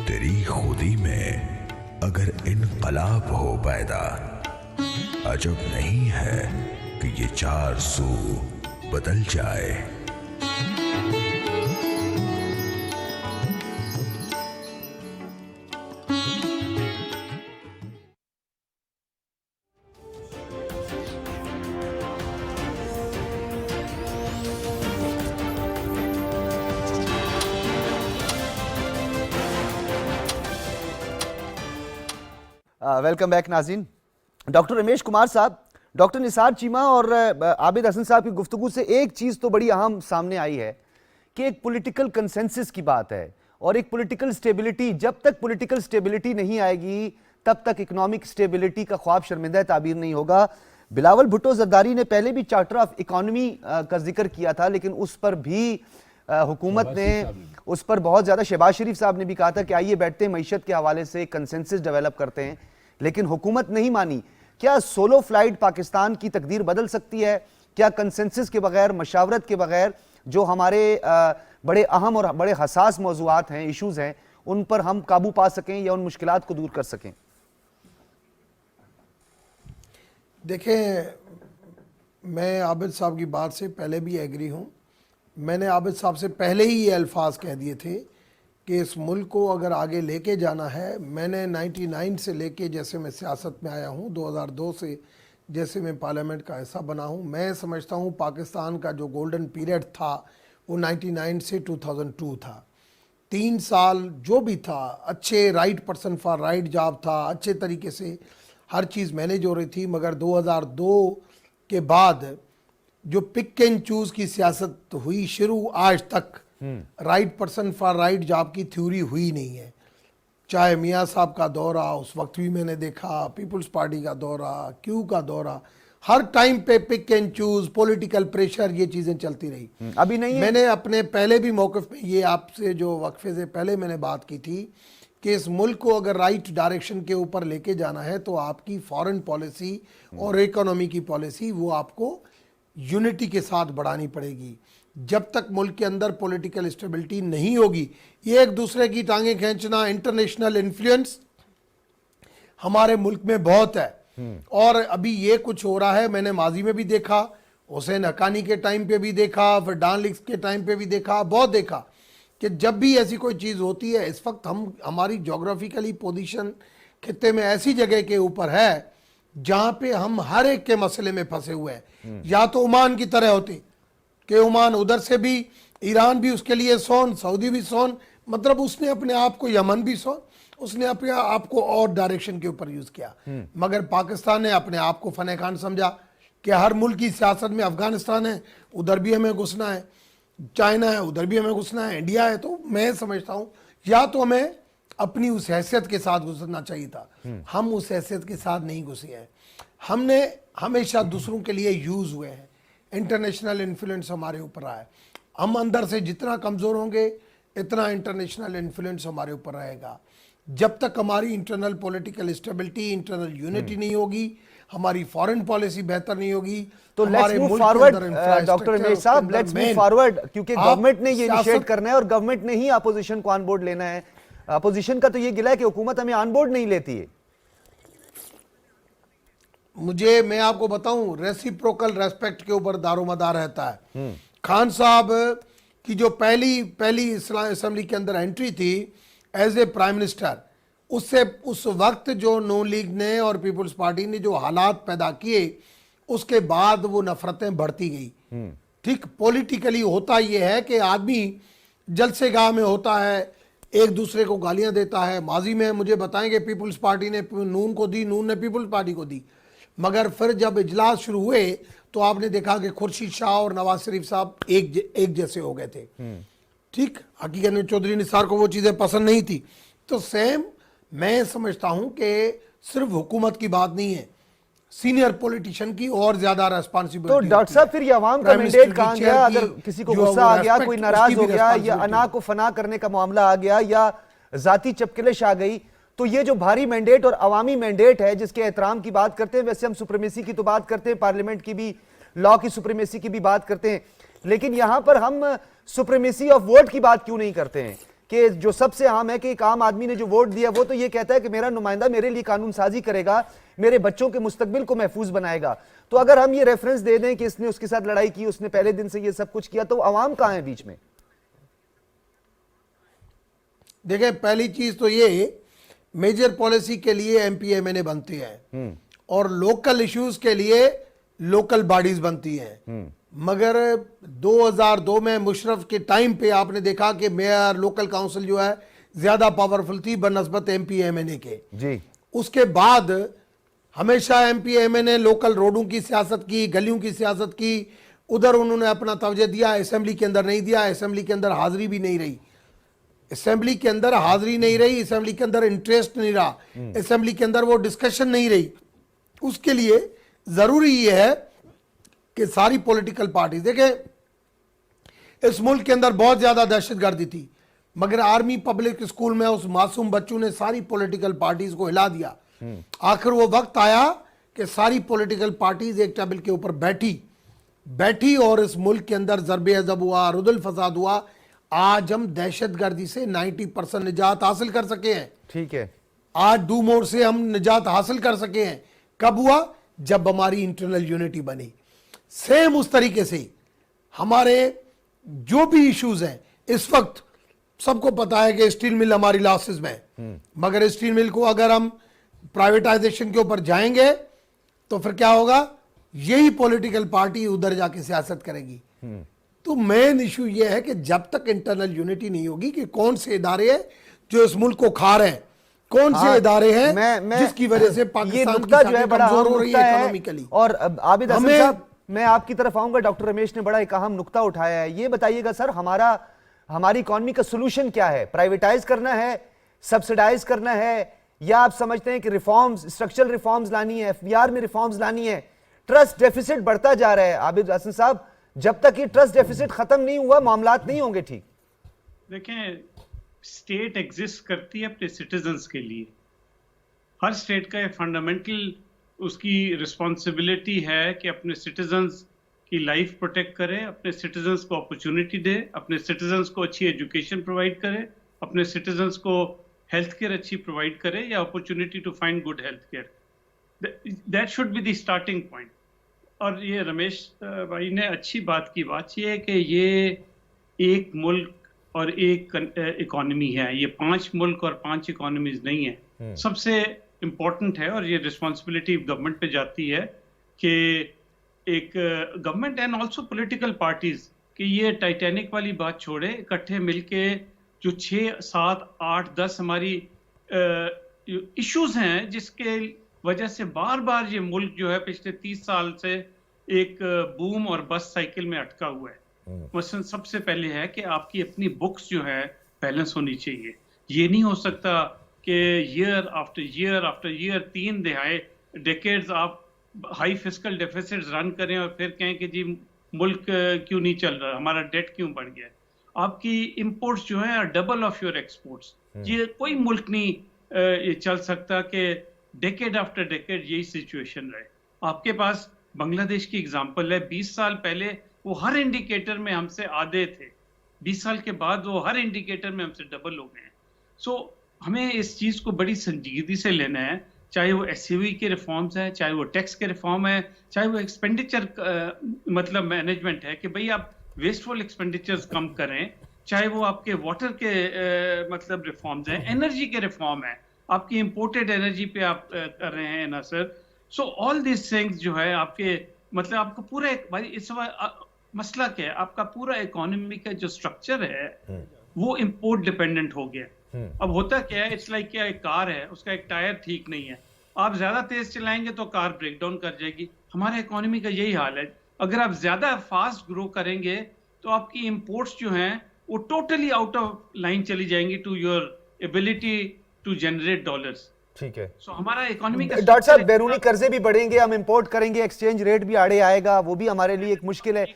तेरी खुदी में अगर इनकलाब हो पैदा, अजब नहीं है कि ये चार सू बदल जाए। वेलकम बैक नाज़रीन। डॉक्टर रमेश कुमार साहब, डॉक्टर निसार चीमा और आबिद हसन साहब की गुफ्तगू से एक चीज़ तो बड़ी अहम सामने आई है कि एक पॉलिटिकल कंसेंसस की बात है और एक पॉलिटिकल स्टेबिलिटी। जब तक पॉलिटिकल स्टेबिलिटी नहीं आएगी तब तक इकोनॉमिक स्टेबिलिटी का ख्वाब शर्मिंदा ताबीर नहीं होगा। बिलावल भुट्टो जरदारी ने पहले भी चार्टर ऑफ इकोनॉमी का जिक्र किया था, लेकिन उस पर भी हुकूमत ने उस पर बहुत ज़्यादा, शहबाज शरीफ साहब ने भी कहा था कि आइए बैठते हैं मईशत के हवाले से कंसेंसस डेवलप करते हैं, लेकिन हुकूमत नहीं मानी। क्या सोलो फ्लाइट पाकिस्तान की तकदीर बदल सकती है? क्या कंसेंसस के बगैर, मशावरत के बगैर जो हमारे बड़े अहम और बड़े हसास मौज़ूआत हैं, इश्यूज़ हैं, उन पर हम काबू पा सकें या उन मुश्किलात को दूर कर सकें? देखें, मैं आबिद साहब की बात से पहले भी एग्री हूँ। मैंने आबिद साहब से पहले ही ये अल्फाज कह दिए थे कि इस मुल्क को अगर आगे लेके जाना है, मैंने 99 से लेके जैसे मैं सियासत में आया हूँ, 2002 से जैसे मैं पार्लियामेंट का हिस्सा बना हूँ, मैं समझता हूँ पाकिस्तान का जो गोल्डन पीरियड था वो 99 से 2002 था। 3 साल जो भी था, अच्छे right person for right job था, अच्छे तरीके से हर चीज़ मैनेज हो रही थी। मगर 2002 के बाद जो पिक एंड चूज़ की सियासत हुई शुरू, आज तक right person for right job की थ्योरी हुई नहीं है। चाहे मियाँ साहब का दौरा, उस वक्त भी मैंने देखा, पीपल्स पार्टी का दौरा, क्यू का दौरा, हर टाइम पे pick and choose, political pressure, ये चीज़ें चलती रही। अभी नहीं है। मैंने अपने पहले भी मौक़िफ़ में ये आपसे जो वक्फे से पहले मैंने बात की थी कि इस मुल्क को अगर राइट डायरेक्शन के ऊपर लेके जाना है तो आपकी फॉरेन पॉलिसी और इकोनॉमी की पॉलिसी वो आपको यूनिटी के साथ बढ़ानी पड़ेगी। जब तक मुल्क के अंदर पॉलिटिकल स्टेबिलिटी नहीं होगी, ये एक दूसरे की टांगें खींचना, इंटरनेशनल इन्फ्लुएंस हमारे मुल्क में बहुत है। और अभी ये कुछ हो रहा है, मैंने माजी में भी देखा, हुसैन हक्कानी के टाइम पे भी देखा, फिर डॉन लीग्स के टाइम पे भी देखा, बहुत देखा कि जब भी ऐसी कोई चीज़ होती है, इस वक्त हमारी जोग्राफिकली पोजीशन खित्ते में ऐसी जगह के ऊपर है जहाँ पे हम हर एक के मसले में फंसे हुए हैं। या तो ओमान की तरह होते कि ओमान उधर से भी, ईरान भी उसके लिए सोन, सऊदी भी सोन, मतलब उसने अपने आप को, यमन भी सोन, उसने अपने आप को और डायरेक्शन के ऊपर यूज किया। मगर पाकिस्तान ने अपने आप को फने खान समझा कि हर मुल्क की सियासत में अफगानिस्तान है, उधर भी हमें घुसना है, चाइना है, उधर भी हमें घुसना है, इंडिया है। तो मैं समझता हूँ या तो हमें अपनी उस हैसियत के साथ घुसना चाहिए था, हम उस हैसियत के साथ नहीं घुसे हैं। हमने हमेशा दूसरों के लिए यूज हुए हैं, इंटरनेशनल इन्फ्लुएंस हमारे ऊपर आया है। हम अंदर से जितना कमज़ोर होंगे इतना इंटरनेशनल इन्फ्लुएंस हमारे ऊपर रहेगा। जब तक हमारी internal political stability, internal unity नहीं होगी, हमारी फॉरेन पॉलिसी बेहतर नहीं होगी, तो let's move forward doctor Ramesh साहब, लेट्स मूव फॉरवर्ड, क्योंकि गवर्नमेंट ने ये इनिशिएट करना है और गवर्नमेंट ने ही अपोजिशन को ऑन बोर्ड लेना है। अपोजिशन का तो ये गिला है कि हुकूमत हमें ऑन बोर्ड नहीं लेती है। मैं आपको बताऊं, रेसिप्रोकल रेस्पेक्ट के ऊपर दारोमदार रहता है। खान साहब की जो पहली इस्लामी असेंबली के अंदर एंट्री थी एज ए प्राइम मिनिस्टर, उससे उस वक्त जो नून लीग ने और पीपल्स पार्टी ने जो हालात पैदा किए, उसके बाद वो नफरतें बढ़ती गई। ठीक पॉलिटिकली होता यह है कि आदमी जलसेगाह में होता है, एक दूसरे को गालियां देता है। माजी में मुझे बताएंगे पीपल्स पार्टी ने नून को दी, नून ने पीपल्स पार्टी को दी, मगर फिर जब इजलास शुरू हुए तो आपने देखा कि खुर्शीद शाह और नवाज शरीफ साहब एक जैसे हो गए थे। ठीक, हकीकत में चौधरी निसार को वो चीज़ें पसंद नहीं थी। तो सेम मैं समझता हूं कि सिर्फ हुकूमत की बात नहीं है, सीनियर पॉलिटिशियन की और ज्यादा रेस्पॉन्सिबिलिटी। तो डॉक्टर साहब फिर ये अवाम का मैंडेट कहां गया? अगर किसी को गुस्सा आ गया, कोई नाराज हो गया, या अना को फना करने का मामला आ गया, या जाती चपकलिश आ गई, तो ये जो भारी मैंडेट और अवामी मैंडेट है जिसके एहतराम की बात करते हैं, वैसे हम सुप्रीमेसी की तो बात करते हैं, पार्लियामेंट की भी, लॉ की सुप्रीमेसी की भी बात करते हैं, लेकिन यहां पर हम सुप्रीमेसी ऑफ वोट की बात क्यों नहीं करते हैं? कि जो सबसे आम है कि एक आम आदमी ने जो वोट दिया वो तो ये कहता है कि मेरा नुमाइंदा मेरे लिए कानून साजी करेगा, मेरे बच्चों के मुस्तकबिल को महफूज बनाएगा। तो अगर हम ये रेफरेंस दे दें कि इसने उसके साथ लड़ाई की, उसने पहले दिन से ये सब कुछ किया, तो अवाम कहां है बीच में? देखिए, पहली चीज तो ये मेजर पॉलिसी के लिए एमपीएमएनए बनती है और लोकल इश्यूज के लिए लोकल बॉडीज बनती हैं। मगर 2002 में मुशर्रफ के टाइम पे आपने देखा कि मेयर, लोकल काउंसिल जो है ज्यादा पावरफुल थी बनस्बत एमपीएमएनए के जी। उसके बाद हमेशा एमपीएमएनए लोकल रोडों की सियासत की, गलियों की सियासत की, उधर उन्होंने अपना तवज्जो दिया, असेंबली के अंदर नहीं दिया, असेंबली के अंदर हाजिरी भी नहीं रही, असेंबली के अंदर हाजिरी नहीं रही, असेंबली के अंदर इंटरेस्ट नहीं रहा, असेंबली के अंदर वो डिस्कशन नहीं रही। उसके लिए जरूरी ये है कि सारी पॉलिटिकल पार्टी, देखें इस मुल्क के अंदर बहुत ज्यादा दहशतगर्दी थी, मगर आर्मी पब्लिक स्कूल में उस मासूम बच्चों ने सारी पॉलिटिकल पार्टीज को हिला दिया। आखिर वो वक्त आया कि सारी पॉलिटिकल पार्टीज एक टेबल के ऊपर बैठी और इस मुल्क के अंदर ज़रबे अज़ब हुआ, रुदल फसाद हुआ। आज हम दहशतगर्दी से 90% निजात हासिल कर सके हैं। ठीक है, आज डू मोर से हम निजात हासिल कर सके हैं। कब हुआ? जब हमारी इंटरनल यूनिटी बनी। सेम उस तरीके से हमारे जो भी इश्यूज हैं, इस वक्त सबको पता है कि स्टील मिल हमारी लॉसेस में, मगर स्टील मिल को अगर हम प्राइवेटाइजेशन के ऊपर जाएंगे तो फिर क्या होगा? यही पॉलिटिकल पार्टी उधर जाके सियासत करेगी। तो मेन इशू ये है कि जब तक इंटरनल यूनिटी नहीं होगी कि कौन से इदारे हैं जो इस मुल्क को खा रहे हैं, कौन से इदारे हैं जिसकी वजह से पाकिस्तान की जो है बड़ा कमजोर हो रही है इकोनॉमिकली। और आबिद हसन साहब, मैं आपकी तरफ आऊंगा, डॉक्टर रमेश ने बड़ा एक अहम नुक्ता उठाया है। ये बताइएगा सर, हमारी इकोनॉमी का सोल्यूशन क्या है? प्राइवेटाइज करना है, सब्सिडाइज करना है, या आप समझते हैं कि रिफॉर्म्स, स्ट्रक्चरल रिफॉर्म्स लानी है, एफबीआर में रिफॉर्म्स लानी है? ट्रस्ट डेफिसिट बढ़ता जा रहा है आबिद हसन साहब, जब तक ये ट्रस्ट डेफिसिट खत्म नहीं हुआ मामलात नहीं होंगे ठीक। देखें, स्टेट एग्जिस्ट करती है अपने सिटीजन्स के लिए। हर स्टेट का ये फंडामेंटल उसकी रिस्पॉन्सिबिलिटी है कि अपने सिटीजन्स की लाइफ प्रोटेक्ट करे, अपने सिटीजन्स को अपॉर्चुनिटी दे, अपने सिटीजन्स को अच्छी एजुकेशन प्रोवाइड करे, अपने सिटीजन्स को हेल्थ केयर अच्छी प्रोवाइड करे या opportunity to find good health care. That should be the starting point. और ये रमेश भाई ने अच्छी बात की, बात ये है कि ये एक मुल्क और एक इकोनॉमी है, ये 5 मुल्क और 5 इकोनॉमीज नहीं है। सबसे इम्पोर्टेंट है और ये रिस्पॉन्सिबिलिटी गवर्नमेंट पे जाती है कि एक government and also political parties कि ये टाइटैनिक वाली बात छोड़े, इकट्ठे मिलके जो 6, 7, 8, 10 हमारी इश्यूज हैं जिसके वजह से बार बार ये मुल्क जो है पिछले 30 साल से एक बूम और बस साइकिल में अटका हुआ है। मसलन सबसे पहले है कि आपकी अपनी बुक्स जो है बैलेंस होनी चाहिए। ये नहीं हो सकता कि ईयर आफ्टर ईयर 3 डेकेड्स आप हाई फिस्कल डेफिसिट्स रन करें और फिर कहें कि जी मुल्क क्यों नहीं चल रहा, हमारा डेट क्यों बढ़ गया। आपकी इंपोर्ट्स जो है डबल ऑफ योर एक्सपोर्ट्स। ये कोई मुल्क नहीं ये चल सकता कि डेकेड आफ्टर डेकेड यही सिचुएशन रहे। आपके पास बांग्लादेश की एग्जांपल है, 20 साल पहले वो हर इंडिकेटर में हमसे आधे थे, 20 साल के बाद वो हर इंडिकेटर में हमसे डबल हो गए हैं। सो हमें इस चीज को बड़ी संजीदगी से लेना है, चाहे वो एसयूवी के रिफॉर्म्स हैं, चाहे वो टैक्स के रिफॉर्म है, चाहे वो एक्सपेंडिचर मतलब मैनेजमेंट है कि भाई आप वेस्टफुल एक्सपेंडिचर्स कम करें, चाहे वो आपके वाटर के मतलब रिफॉर्म्स हैं, एनर्जी के रिफॉर्म है, आपकी इंपोर्टेड एनर्जी पे आप कर रहे हैं ना sir. So all this things जो है आपके मतलब आपको पूरा भाई इस मसला क्या है, आपका पूरा इकोनॉमी का जो स्ट्रक्चर है वो इंपोर्ट डिपेंडेंट हो गया। अब होता क्या है, इट्स लाइक क्या एक कार है, उसका एक टायर ठीक नहीं है, आप ज्यादा तेज चलाएंगे तो कार ब्रेक डाउन कर जाएगी। हमारे इकोनॉमी का यही हाल है, अगर आप ज्यादा फास्ट ग्रो करेंगे तो आपकी इंपोर्ट्स जो हैं वो टोटली आउट ऑफ लाइन चली जाएंगी to your ability to generate dollars. ठीक है। सो हमारा इकोनॉमी का डॉक्टर साहब बैरूनी कर्जे भी बढ़ेंगे, हम इंपोर्ट करेंगे, एक्सचेंज रेट भी आड़े आएगा, वो भी हमारे लिए एक मुश्किल है।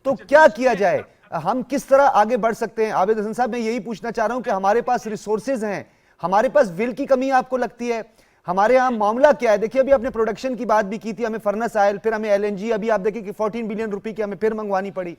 तो क्या किया जाए, हम किस तरह आगे बढ़ सकते हैं? आबिद हसन साहब, मैं यही पूछना चाह रहा हूं कि हमारे पास रिसोर्सेज हैं, हमारे पास विल की कमी आपको लगती है? हमारे यहाँ मामला क्या है? देखिए अभी आपने प्रोडक्शन की बात भी की थी, हमें फर्नेस ऑयल, फिर हमें एलएनजी, अभी आप देखिए कि 14 बिलियन रुपए की हमें फिर मंगवानी पड़ी,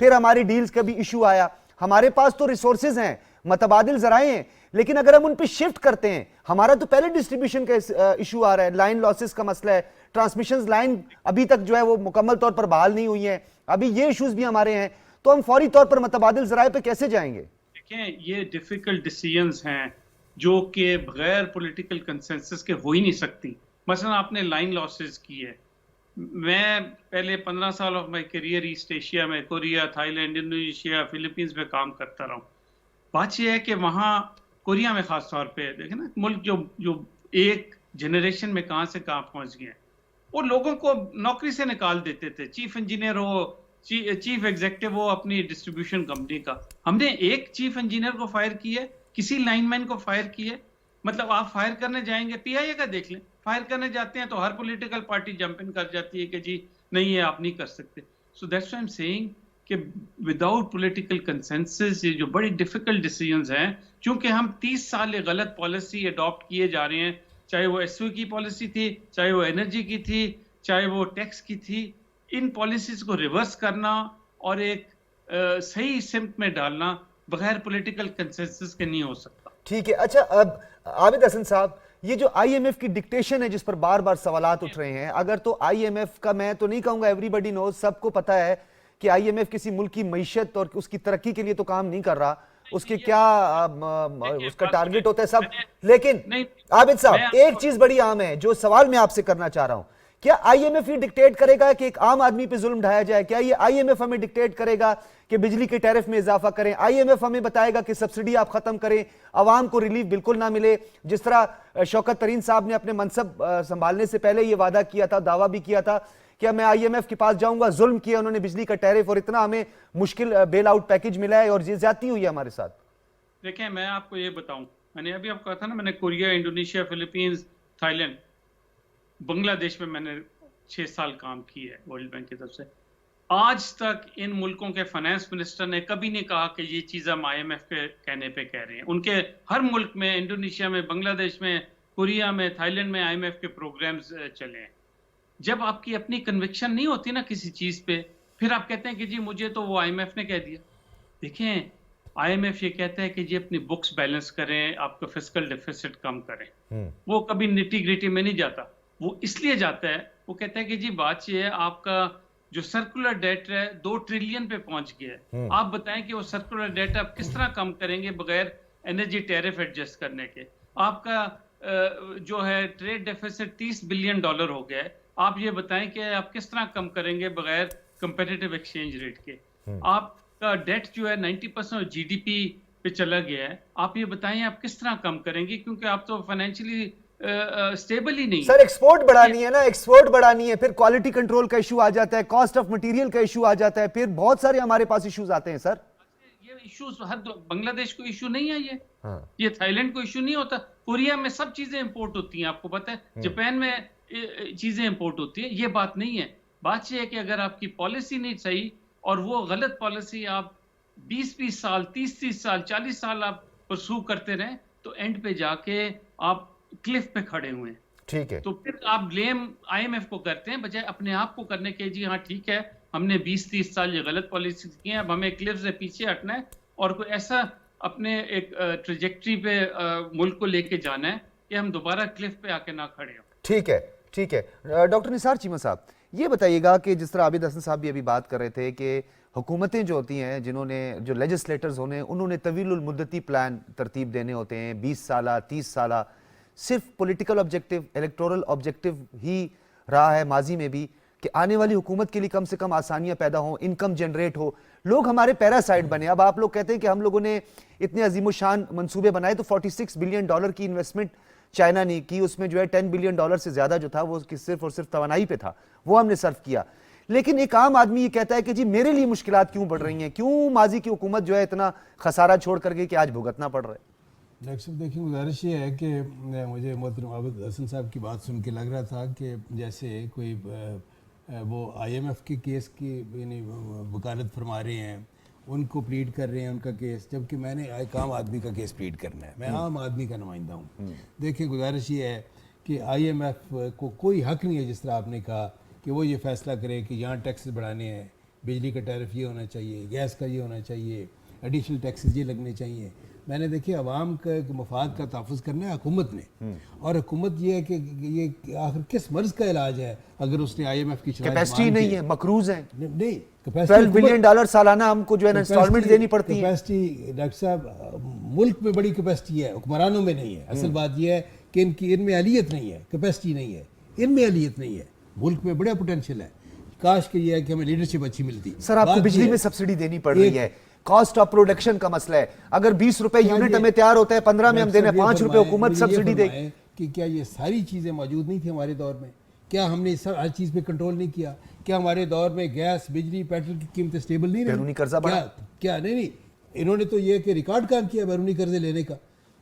फिर हमारी डील्स का भी इशू आया। हमारे पास तो रिसोर्सेज हैं, मतबादिल जराए हैं, लेकिन अगर हम उन पे शिफ्ट करते हैं, हमारा तो पहले डिस्ट्रीब्यूशन का इशू आ रहा है, लाइन लॉसेस का मसला है, ट्रांसमिशन लाइन अभी तक जो है वो मुकम्मल तौर पर बहाल नहीं हुई है, अभी ये इश्यूज भी हमारे हैं, तो हम फौरी तौर पर मतबादिल जराए पे कैसे जाएंगे? देखें, ये डिफिकल्ट डिसीजंस हैं जो कि बगैर पॉलिटिकल कंसेंसस के हो ही नहीं सकती। मसलन आपने लाइन लॉसेस की है, मैं पहले 15 साल of my career east Asia में कोरिया, थाईलैंड, इंडोनेशिया, फिलीपींस में काम करता रहा हूँ। बात यह है कि वहाँ कोरिया में खास तौर पे देखें ना, मुल्क जो एक जनरेशन में कहाँ से कहाँ पहुँच गए, वो लोगों को नौकरी से निकाल देते थे, चीफ इंजीनियर हो, चीफ एग्जीक्यूटिव हो अपनी डिस्ट्रीब्यूशन कंपनी का। हमने एक चीफ इंजीनियर को फायर किया, किसी लाइनमैन को फायर किया। मतलब आप फायर करने जाएंगे, पीआईए का देख लें, फायर करने जाते हैं तो हर पॉलिटिकल पार्टी जंप इन कर जाती है कि जी नहीं, ये आप नहीं कर सकते। So that's why I am saying कि विदाउट पॉलिटिकल कंसेंसस ये जो बड़ी डिफिकल्ट डिसीजंस हैं, क्योंकि हम 30 साल ये गलत पॉलिसी अडॉप्ट किए जा रहे हैं, चाहे वो एसयू की पॉलिसी थी, चाहे वो एनर्जी की थी, चाहे वो टैक्स की थी, इन पॉलिसीज को रिवर्स करना और एक सही सिम्त में डालना बगैर पॉलिटिकल कंसेंसस के नहीं हो सकता। ठीक है। अच्छा, अब आबिद हसन साहब, ये जो आईएमएफ की डिक्टेशन है जिस पर बार बार सवालात उठ रहे हैं, अगर तो आईएमएफ का, मैं तो नहीं कहूंगा एवरीबॉडी नोज, सबको पता है कि आईएमएफ किसी मुल्क की मईशत और उसकी तरक्की के लिए तो काम नहीं कर रहा, उसके क्या उसका टारगेट होता है सब। लेकिन आबिद साहब, एक चीज बड़ी आम है जो सवाल मैं आपसे करना चाह रहा हूं, क्या आईएमएफ ही डिक्टेट करेगा कि एक आम आदमी पे जुल्म ढाया जाए? क्या ये आईएमएफ हमें डिक्टेट करेगा कि बिजली के टैरिफ में इजाफा करें? आईएमएफ हमें बताएगा कि सब्सिडी आप खत्म करें, आवाम को रिलीफ बिल्कुल ना मिले? जिस तरह शौकत तरीन साहब ने अपने मनसब संभालने से पहले ये वादा किया था, दावा भी किया था कि मैं आईएमएफ के पास जाऊंगा, जुल्म किया उन्होंने बिजली का टैरिफ और इतना हमें मुश्किल बेल आउट पैकेज मिला है और ये ज्यादती हुई है हमारे साथ। देखें, मैं आपको ये बताऊं, मैंने अभी आपको कहा था ना, मैंने Korea, Indonesia, Philippines, Thailand, Bangladesh में मैंने 6 साल काम की है वर्ल्ड बैंक की तरफ से। आज तक इन मुल्कों के फाइनेंस मिनिस्टर ने कभी नहीं कहा कि ये चीज़ हम IMF के कहने पे कह रहे हैं। उनके हर मुल्क में, इंडोनेशिया में, बांग्लादेश में, कोरिया में, थाईलैंड में IMF के प्रोग्राम्स चले हैं। जब आपकी अपनी कन्विक्शन नहीं होती ना किसी चीज़ पे, फिर आप कहते हैं कि जी मुझे तो वो IMF ने कह दिया। देखें, IMF ये कहता है कि जी अपनी बुक्स बैलेंस करें, आपका फिस्कल डेफिसिट कम करें। वो कभी निटी-ग्रिटी में नहीं जाता। वो इसलिए जाता है, वो कहता है कि जी बात ये है, आपका जो सर्कुलर डेट है 2 ट्रिलियन पे पहुंच गया है। आप बताएं कि वो सर्कुलर डेट आप किस तरह कम करेंगे बगैर एनर्जी टैरिफ एडजस्ट करने के। आपका जो है ट्रेड डेफिसिट $30 बिलियन हो गया है। आप ये बताएं कि आप किस तरह कम करेंगे बगैर कंपेटिटिव एक्सचेंज रेट के। आपका डेट जो है 90% GDP पे चला गया है। आप ये बताएं आप किस तरह कम करेंगे, क्योंकि आप तो फाइनेंशियली स्टेबल ही नहीं। सर एक्सपोर्ट बढ़ानी है ना, एक्सपोर्ट बढ़ानी है, फिर क्वालिटी कंट्रोल का इशू आ जाता है, कॉस्ट ऑफ मटेरियल का इशू आ जाता है, फिर बहुत सारे हमारे पास इश्यूज आते हैं सर। ये इश्यूज हर बांग्लादेश को इशू नहीं है ये थाईलैंड को इशू नहीं होता। कोरिया में सब चीजें इंपोर्ट होती हैं, आपको पता है। जापान में चीजें इंपोर्ट होती है। ये बात नहीं है। बात यह है कि अगर आपकी पॉलिसी नहीं सही और वो गलत पॉलिसी आप 20-20 साल, 30-30 साल, 40 साल आप परसू करते रहें, तो एंड पे जाके आप क्लिफ पे खड़े हुए हैं। ठीक है, तो फिर आप ब्लेम IMF को करते हैं बजाय अपने आप को करने के। जी हाँ ठीक है, हमने 20-30 साल ये गलत पॉलिसी की है, अब हमें क्लिफ से पीछे हटना है और कोई ऐसा अपने एक ट्रेजेक्ट्री पे मुल्क को लेके जाना है कि हम दोबारा क्लिफ पे आके ना खड़े हों। ठीक है, ठीक है। डॉक्टर निसार चीमा साहब, ये बताइएगा कि जिस तरह आबिद हसन साहब भी अभी बात कर रहे थे कि हुकूमतें जो होती हैं, जिन्होंने जो लेजिस्लेटर्स होने, उन्होंने तवीलुल मुद्दती प्लान तरतीब देने होते हैं, 20 साल 30 साल। सिर्फ पॉलिटिकल ऑब्जेक्टिव, इलेक्टोरल ऑब्जेक्टिव ही रहा है माजी में भी कि आने वाली हुकूमत के लिए कम से कम आसानियां पैदा हो, इनकम जनरेट हो, लोग हमारे पैरासाइट बने। अब आप लोग कहते हैं कि हम लोगों ने इतने अजीमुशान मंसूबे बनाए, तो $46 बिलियन की इन्वेस्टमेंट चाइना ने की, उसमें जो है $10 बिलियन से ज्यादा जो था वो सिर्फ और सिर्फ तवानाई पे था, वो हमने सर्व किया। लेकिन एक आम आदमी ये कहता है कि जी मेरे लिए मुश्किलात क्यों बढ़ रही हैं, क्यों माजी की हुकूमत जो है इतना खसारा छोड़ करके कि आज भुगतना पड़ रहा है। डॉक्टर साहब देखिए, गुजारिश ये है कि मुझे मोहतरम आबिद हसन साहब की बात सुन के लग रहा था कि जैसे कोई वो IMF के केस की यानी वकालत फरमा रहे हैं, उनको प्लीड कर रहे हैं उनका केस, जबकि मैंने एक आम आदमी का केस प्लीड करना है। मैं आम आदमी का नुमाइंदा हूँ। देखिए, गुजारिश ये है कि IMF को कोई हक नहीं है, जिस तरह आपने कहा, कि वो ये फैसला करे कि यहाँ टैक्सेस बढ़ाने हैं, बिजली का टैरिफ ये होना चाहिए, गैस का ये होना चाहिए, एडिशनल टैक्सेस ये लगने चाहिए। मैंने देखिए अवाम का मफाद का तहफ़्फ़ुज़ करना है हुकूमत ने, और हुकूमत ये है कि ये आखिर किस मर्ज़ का इलाज है अगर उसने IMF की कैपेसिटी नहीं है, मकरूज है। नहीं, $12 बिलियन सालाना हमको जो है इंस्टॉलमेंट देनी पड़ती है। कैपेसिटी डॉक्टर साहब, मुल्क में बड़ी कैपेसिटी है, हुक्मरानों में नहीं है। असल बात यह है कि इनमें अहलियत नहीं है, कैपेसिटी नहीं है, इनमें अहलियत नहीं है। मुल्क में बड़ा पोटेंशियल है, काश कि ये है कि हमें लीडरशिप अच्छी मिलती। सर आपको बिजली में सब्सिडी देनी पड़ रही है, कॉस्ट ऑफ प्रोडक्शन का मसला है। अगर 20 रुपए यूनिट हमें तैयार होता है, 15 में हम देने, 5 रुपए हुकूमत सब्सिडी दे। कि क्या ये सारी चीजें मौजूद नहीं थी हमारे दौर में? क्या हमने सब हर चीज पे कंट्रोल नहीं किया? क्या हमारे दौर में गैस, बिजली, पेट्रोल की कीमतें स्टेबल नहीं रही? बैरूनी कर्जा बढ़ा? क्या नहीं, इन्होंने तो ये कि रिकॉर्ड काम किया बैरूनी कर्जे लेने का।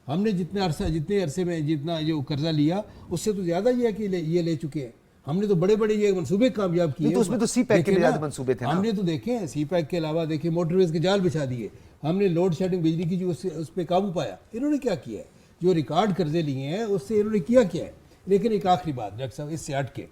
हमने जितने अरसे में जितना जो कर्जा लिया, उससे तो ज्यादा ये है कि ये ले चुके हैं। हमने तो बड़े बड़े ये मंसूबे कामयाब किए। तो उसमें तो CPEC के ज्यादा मंसूबे थे ना। हमने तो देखे हैं, CPEC के अलावा देखिए मोटरवेज के जाल बिछा दिए, हमने लोड शेडिंग बिजली की जो उस पर काबू पाया। इन्होंने क्या किया है? जो रिकॉर्ड कर्जे लिए हैं उससे इन्होंने किया क्या है? लेकिन एक आखिरी बात डॉक्टर साहब, इससे हट के,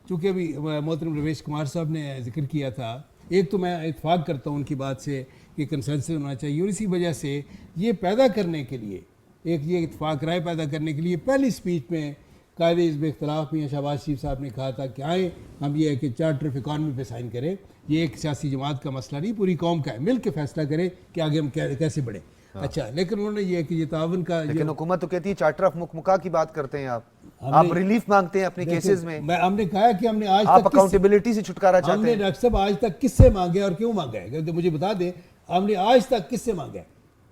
चूँकि अभी मोहतरम रमेश कुमार साहब ने जिक्र किया था, एक तो मैं इत्फाक करता हूँ उनकी बात से कि कंसेंसस होना चाहिए, और इसी वजह से ये पैदा करने के लिए, एक ये इत्फाक राय पैदा करने के लिए पहली स्पीच में कायदे हिज़्ब इख्तिलाफ में शहबाज शरीफ साहब ने कहा था कि आए हम ये है कि चार्टर ऑफ इकॉनमी पे साइन करें। ये एक सियासी जमात का मसला नहीं, पूरी कौम का है, मिल के फैसला करें कि आगे हम कैसे बढ़े। अच्छा, लेकिन उन्होंने ये कि ये तावन का, लेकिन हुकूमत तो कहती है चार्टर ऑफ मुकमुका की बात करते हैं आप रिलीफ मांगते हैं अपने केसेस में। हमने कहा कि हमने आज आप अकाउंटेबिलिटी से छुटकारा चाहते हैं। हमने डॉक्टर साहब आज तक किससे मांगे और क्यों मांगा है? मुझे बता दें, हमने आज तक किससे मांगा है?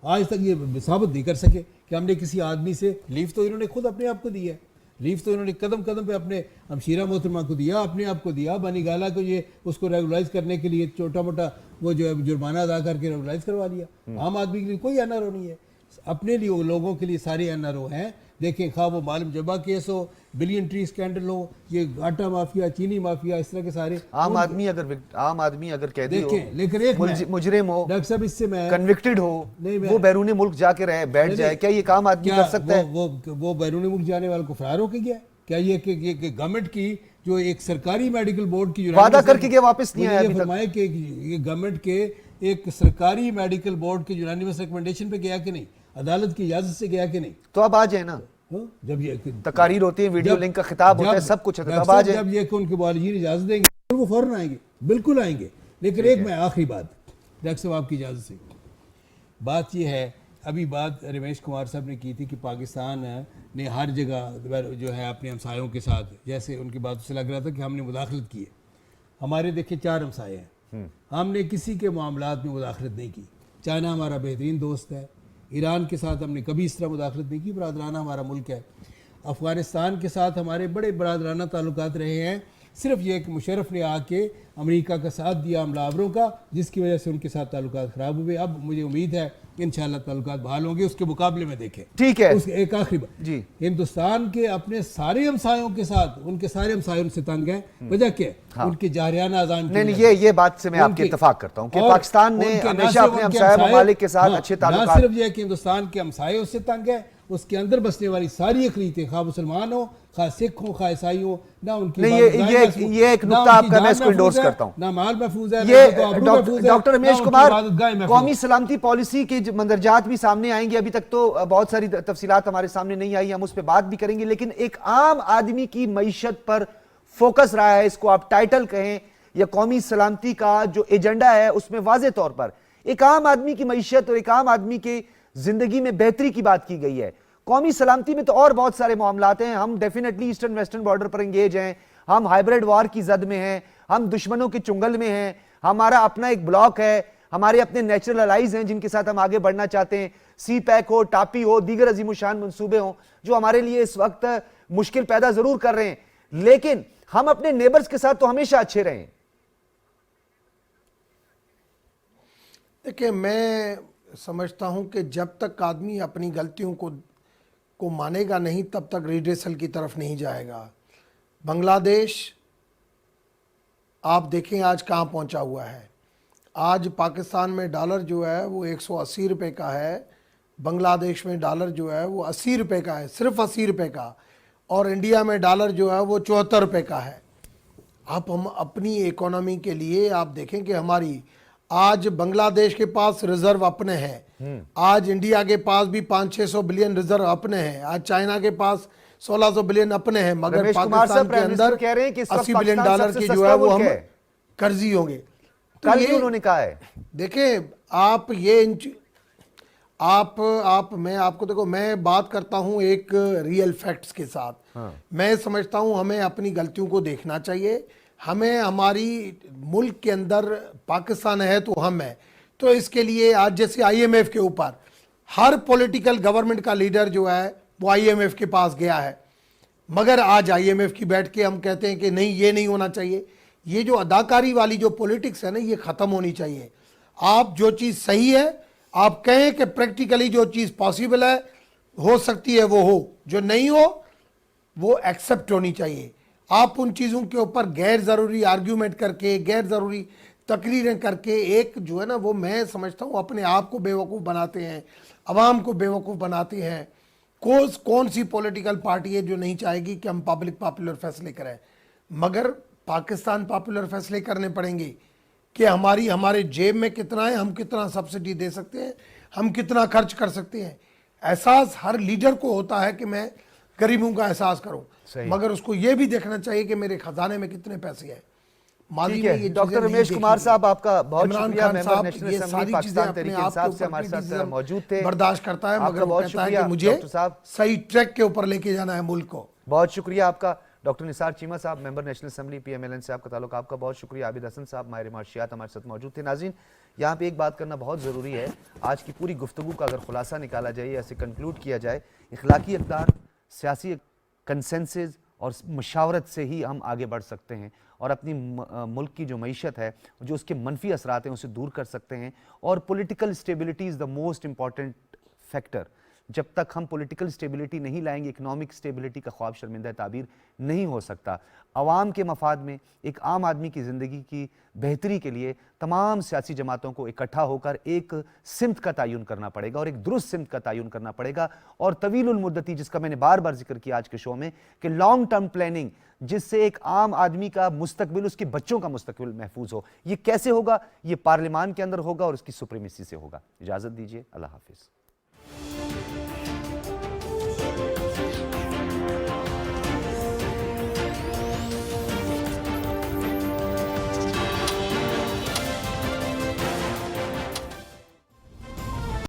आज तक ये साबित नहीं कर सके कि हमने किसी आदमी से। लीफ तो इन्होंने खुद अपने आप को दी है, लीफ तो इन्होंने कदम कदम पे अपने हमशीरा मोहतरमा को दिया, अपने आप को दिया, बनी गाला को ये उसको रेगुलाइज करने के लिए छोटा मोटा वो जो है जुर्माना अदा करके रेगुलाइज करवा लिया। आम आदमी के लिए कोई NRO नहीं है, अपने लिए लोगों के लिए सारे NRO हैं। देखें, खा वो मालूम जबा केस हो, बिलियन ट्री स्कैंडल हो, ये आटा माफिया, चीनी माफिया, इस तरह के सारे आम आदमी अगर कैदी हो, देखें। लेकिन एक मुजरिम हो, डॉक्टर साहब इससे मैं कन्विक्टेड हो, नहीं, मैं- वो बैरूनी मुल्क जाके बैठ जाए, क्या ये काम आदमी क्या कर सकता है? वो बैरूनी मुल्क जाने वाले को फरार होके गया? क्या ये कि गवर्नमेंट की जो एक सरकारी मेडिकल बोर्ड की वादा करके गया, वापस नहीं आया मुझे अभी ये तक। फरमाए कि ये गवर्नमेंट के एक सरकारी मेडिकल बोर्ड के यूनानिमस रिकमेंडेशन पे गया कि नहीं, अदालत की इजाजत से गया कि नहीं? तो अब आ जाए ना, हाँ? जब ये तकारीर होती है, वीडियो लिंक का खिताब होता है, सब कुछ है, तो अब आ जाए। जब ये कि उनके वालिदैन इजाजत देंगे तो वो फौरन आएंगे, बिल्कुल आएंगे। लेकिन एक मैं आखिरी बात डॉक्टर साहब आपकी इजाजत से, बात ये है, अभी बात रमेश कुमार साहब ने की थी कि पाकिस्तान ने हर जगह जो है अपने हमसायों के साथ, जैसे उनकी बातों से लग रहा था कि हमने मुदाखलत की है। हमारे देखिए 4 हमसाए हैं, हमने किसी के मामलात में मुदाखलत नहीं की। चाइना हमारा बेहतरीन दोस्त है, ईरान के साथ हमने कभी इस तरह मुदाखलत नहीं की, बरादराना हमारा मुल्क है। अफ़गानिस्तान के साथ हमारे बड़े बरादराना ताल्लुकात रहे हैं, सिर्फ ये कि मुशर्रफ ने आके अमेरिका का साथ दिया हमलावरों का, जिसकी वजह से उनके साथ ताल्लुकात ख़राब हुए। अब मुझे उम्मीद है इंशाल्लाह ताल्लुकात बहाल होंगे, उसके मुकाबले में देखें। ठीक है, एक आखिरी बात जी, हिंदुस्तान के अपने सारे हमसायों के साथ, उनके सारे हमसायों उनसे तंग हैं। वजह क्या है? हाँ। उनके जारियाना अजान नहीं, ये बात से मैं आपकी इत्तेफाक करता हूँ कि पाकिस्तान ने हमेशा अपने हमसाया ममालिक के साथ अच्छे ताल्लुकात। ना सिर्फ ये कि हिंदुस्तान के हमसाये उससे तंग है, उसके अंदर बसने वाली सारी अकलीतें, खा मुसलमान हो, खा सिख हो, खा ईसाई हो, ना उनकी नहीं, ये एक नुक्ता आपका मैं इसको इंडोर्स करता हूँ। ना माल महफूज है, ये ना आबरू महफूज है, डॉक्टर रमेश ना कुमार, उनकी इबादतगाह महफूज। कौमी सलामती पॉलिसी के मंदरजात भी सामने आएंगे। अभी तक तो बहुत सारी तफसीलात हमारे सामने नहीं आई, हम उस पर बात भी करेंगे, लेकिन एक आम आदमी की मईशत पर फोकस रहा है, इसको आप टाइटल कहें या कौमी सलामती का जो एजेंडा है उसमें वाज़े तौर पर एक आम आदमी की मईशत और एक आम आदमी के जिंदगी में बेहतरी की बात की गई है। कौमी सलामती में तो और बहुत सारे मामलात हैं, हम डेफिनेटली ईस्टर्न वेस्टर्न बॉर्डर पर एंगेज हैं, हम हाइब्रिड वॉर की जद में हैं, हम दुश्मनों के चुंगल में हैं, हमारा अपना एक ब्लॉक है, हमारे अपने नेचुरल अलाइज हैं जिनके साथ हम आगे बढ़ना चाहते हैं, सी पैक हो, टापी हो, दीगर अजीमुशान मंसूबे हों जो हमारे लिए इस वक्त मुश्किल पैदा जरूर कर रहे हैं, लेकिन हम अपने नेबर्स के साथ तो हमेशा अच्छे रहे। देखिए, मैं समझता हूं कि जब तक आदमी अपनी गलतियों को मानेगा नहीं, तब तक रिड्रेसल की तरफ नहीं जाएगा। बांग्लादेश आप देखें आज कहाँ पहुंचा हुआ है। आज पाकिस्तान में डॉलर जो है वो 180 रुपये का है, बांग्लादेश में डॉलर जो है वो 80 रुपये का है, सिर्फ 80 रुपये का, और इंडिया में डॉलर जो है वो 74 रुपये का है। आप हम अपनी इकोनॉमी के लिए आप देखें कि हमारी आज बांग्लादेश के पास रिजर्व अपने हैं, आज इंडिया के पास भी 500-600 बिलियन रिजर्व अपने हैं, आज चाइना के पास 1600 बिलियन अपने हैं, मगर पाकिस्तान के अंदर 80 बिलियन डॉलर की जो है वो हम कर्जी होंगे। तो कल भी उन्होंने कहा है, देखें आप ये आप मैं आपको देखो, मैं बात करता हूं एक रियल फैक्ट्स के साथ। मैं समझता हूं हमें अपनी गलतियों को देखना चाहिए। हमें हमारी मुल्क के अंदर पाकिस्तान है तो हम है, तो इसके लिए आज जैसे आईएमएफ के ऊपर हर पॉलिटिकल गवर्नमेंट का लीडर जो है वो आईएमएफ के पास गया है, मगर आज आईएमएफ की बैठ के हम कहते हैं कि नहीं ये नहीं होना चाहिए। ये जो अदाकारी वाली जो पॉलिटिक्स है ना, ये ख़त्म होनी चाहिए। आप जो चीज़ सही है आप कहें कि प्रैक्टिकली जो चीज़ पॉसिबल है हो सकती है वो हो, जो नहीं हो वो एक्सेप्ट होनी चाहिए। आप उन चीज़ों के ऊपर गैर ज़रूरी आर्ग्यूमेंट करके, गैर ज़रूरी तकरीरें करके एक जो है ना वो मैं समझता हूँ अपने आप को बेवकूफ़ बनाते हैं, अवाम को बेवकूफ़ बनाते हैं। कौन सी पॉलिटिकल पार्टी है जो नहीं चाहेगी कि हम पब्लिक पॉपुलर फैसले करें, मगर पाकिस्तान पॉपुलर फैसले करने पड़ेंगे कि हमारे जेब में कितना है, हम कितना सब्सिडी दे सकते हैं, हम कितना खर्च कर सकते हैं। एहसास हर लीडर को होता है कि मैं गरीबों का एहसास करूं, मगर उसको ये भी देखना चाहिए कि मेरे खजाने में कितने पैसे हैं। ठीक है, डॉक्टर रमेश कुमार साहब आपका बहुत शुक्रिया, member national assembly Pakistan Tehreek Insaf से हमारे साथ मौजूद थे। बर्दाश्त करता है, मगर बहुत शुक्रिया मुझे डॉक्टर साहब, सही ट्रैक के ऊपर लेके जाना है मुल्क को। बहुत शुक्रिया आपका। डॉक्टर निसार चीमा साहब, मेंबर नेशनल असेंबली पीएमएलएन से आपका ताल्लुक, आपका बहुत शुक्रिया। आबिद हसन साहब माहिर माशियात हमारे साथ मौजूद थे। नाज़रीन, यहाँ पे एक बात करना बहुत ज़रूरी है, आज की पूरी गुफ्तगू का अगर खुलासा निकाला जाए, ऐसे कंक्लूड किया जाए, इखलाकी इक़दार, सियासी कंसेंसस और मशावरत से ही हम आगे बढ़ सकते हैं और अपनी मुल्क की जो मईशत है, जो उसके मनफी असरात हैं, उसे दूर कर सकते हैं। और political stability is the most important factor. जब तक हम पॉलिटिकल स्टेबिलिटी नहीं लाएंगे, इकोनॉमिक स्टेबिलिटी का ख्वाब शर्मिंदा ताबीर नहीं हो सकता। अवाम के मफाद में, एक आम आदमी की ज़िंदगी की बेहतरी के लिए तमाम सियासी जमातों को इकट्ठा होकर एक सिमत का तयन करना पड़ेगा और एक दुरुस्त सिमत का तयन करना पड़ेगा। और तवीलुल मुद्दती, जिसका मैंने बार बार जिक्र किया आज के शो में, कि लॉन्ग टर्म प्लानिंग, जिससे एक आम आदमी का मुस्तकबिल, उसके बच्चों का मुस्तकबिल महफूज हो। ये कैसे होगा? ये पार्लियामान के अंदर होगा और उसकी सुप्रीमेसी से होगा। इजाज़त दीजिए, अल्लाह हाफिज़।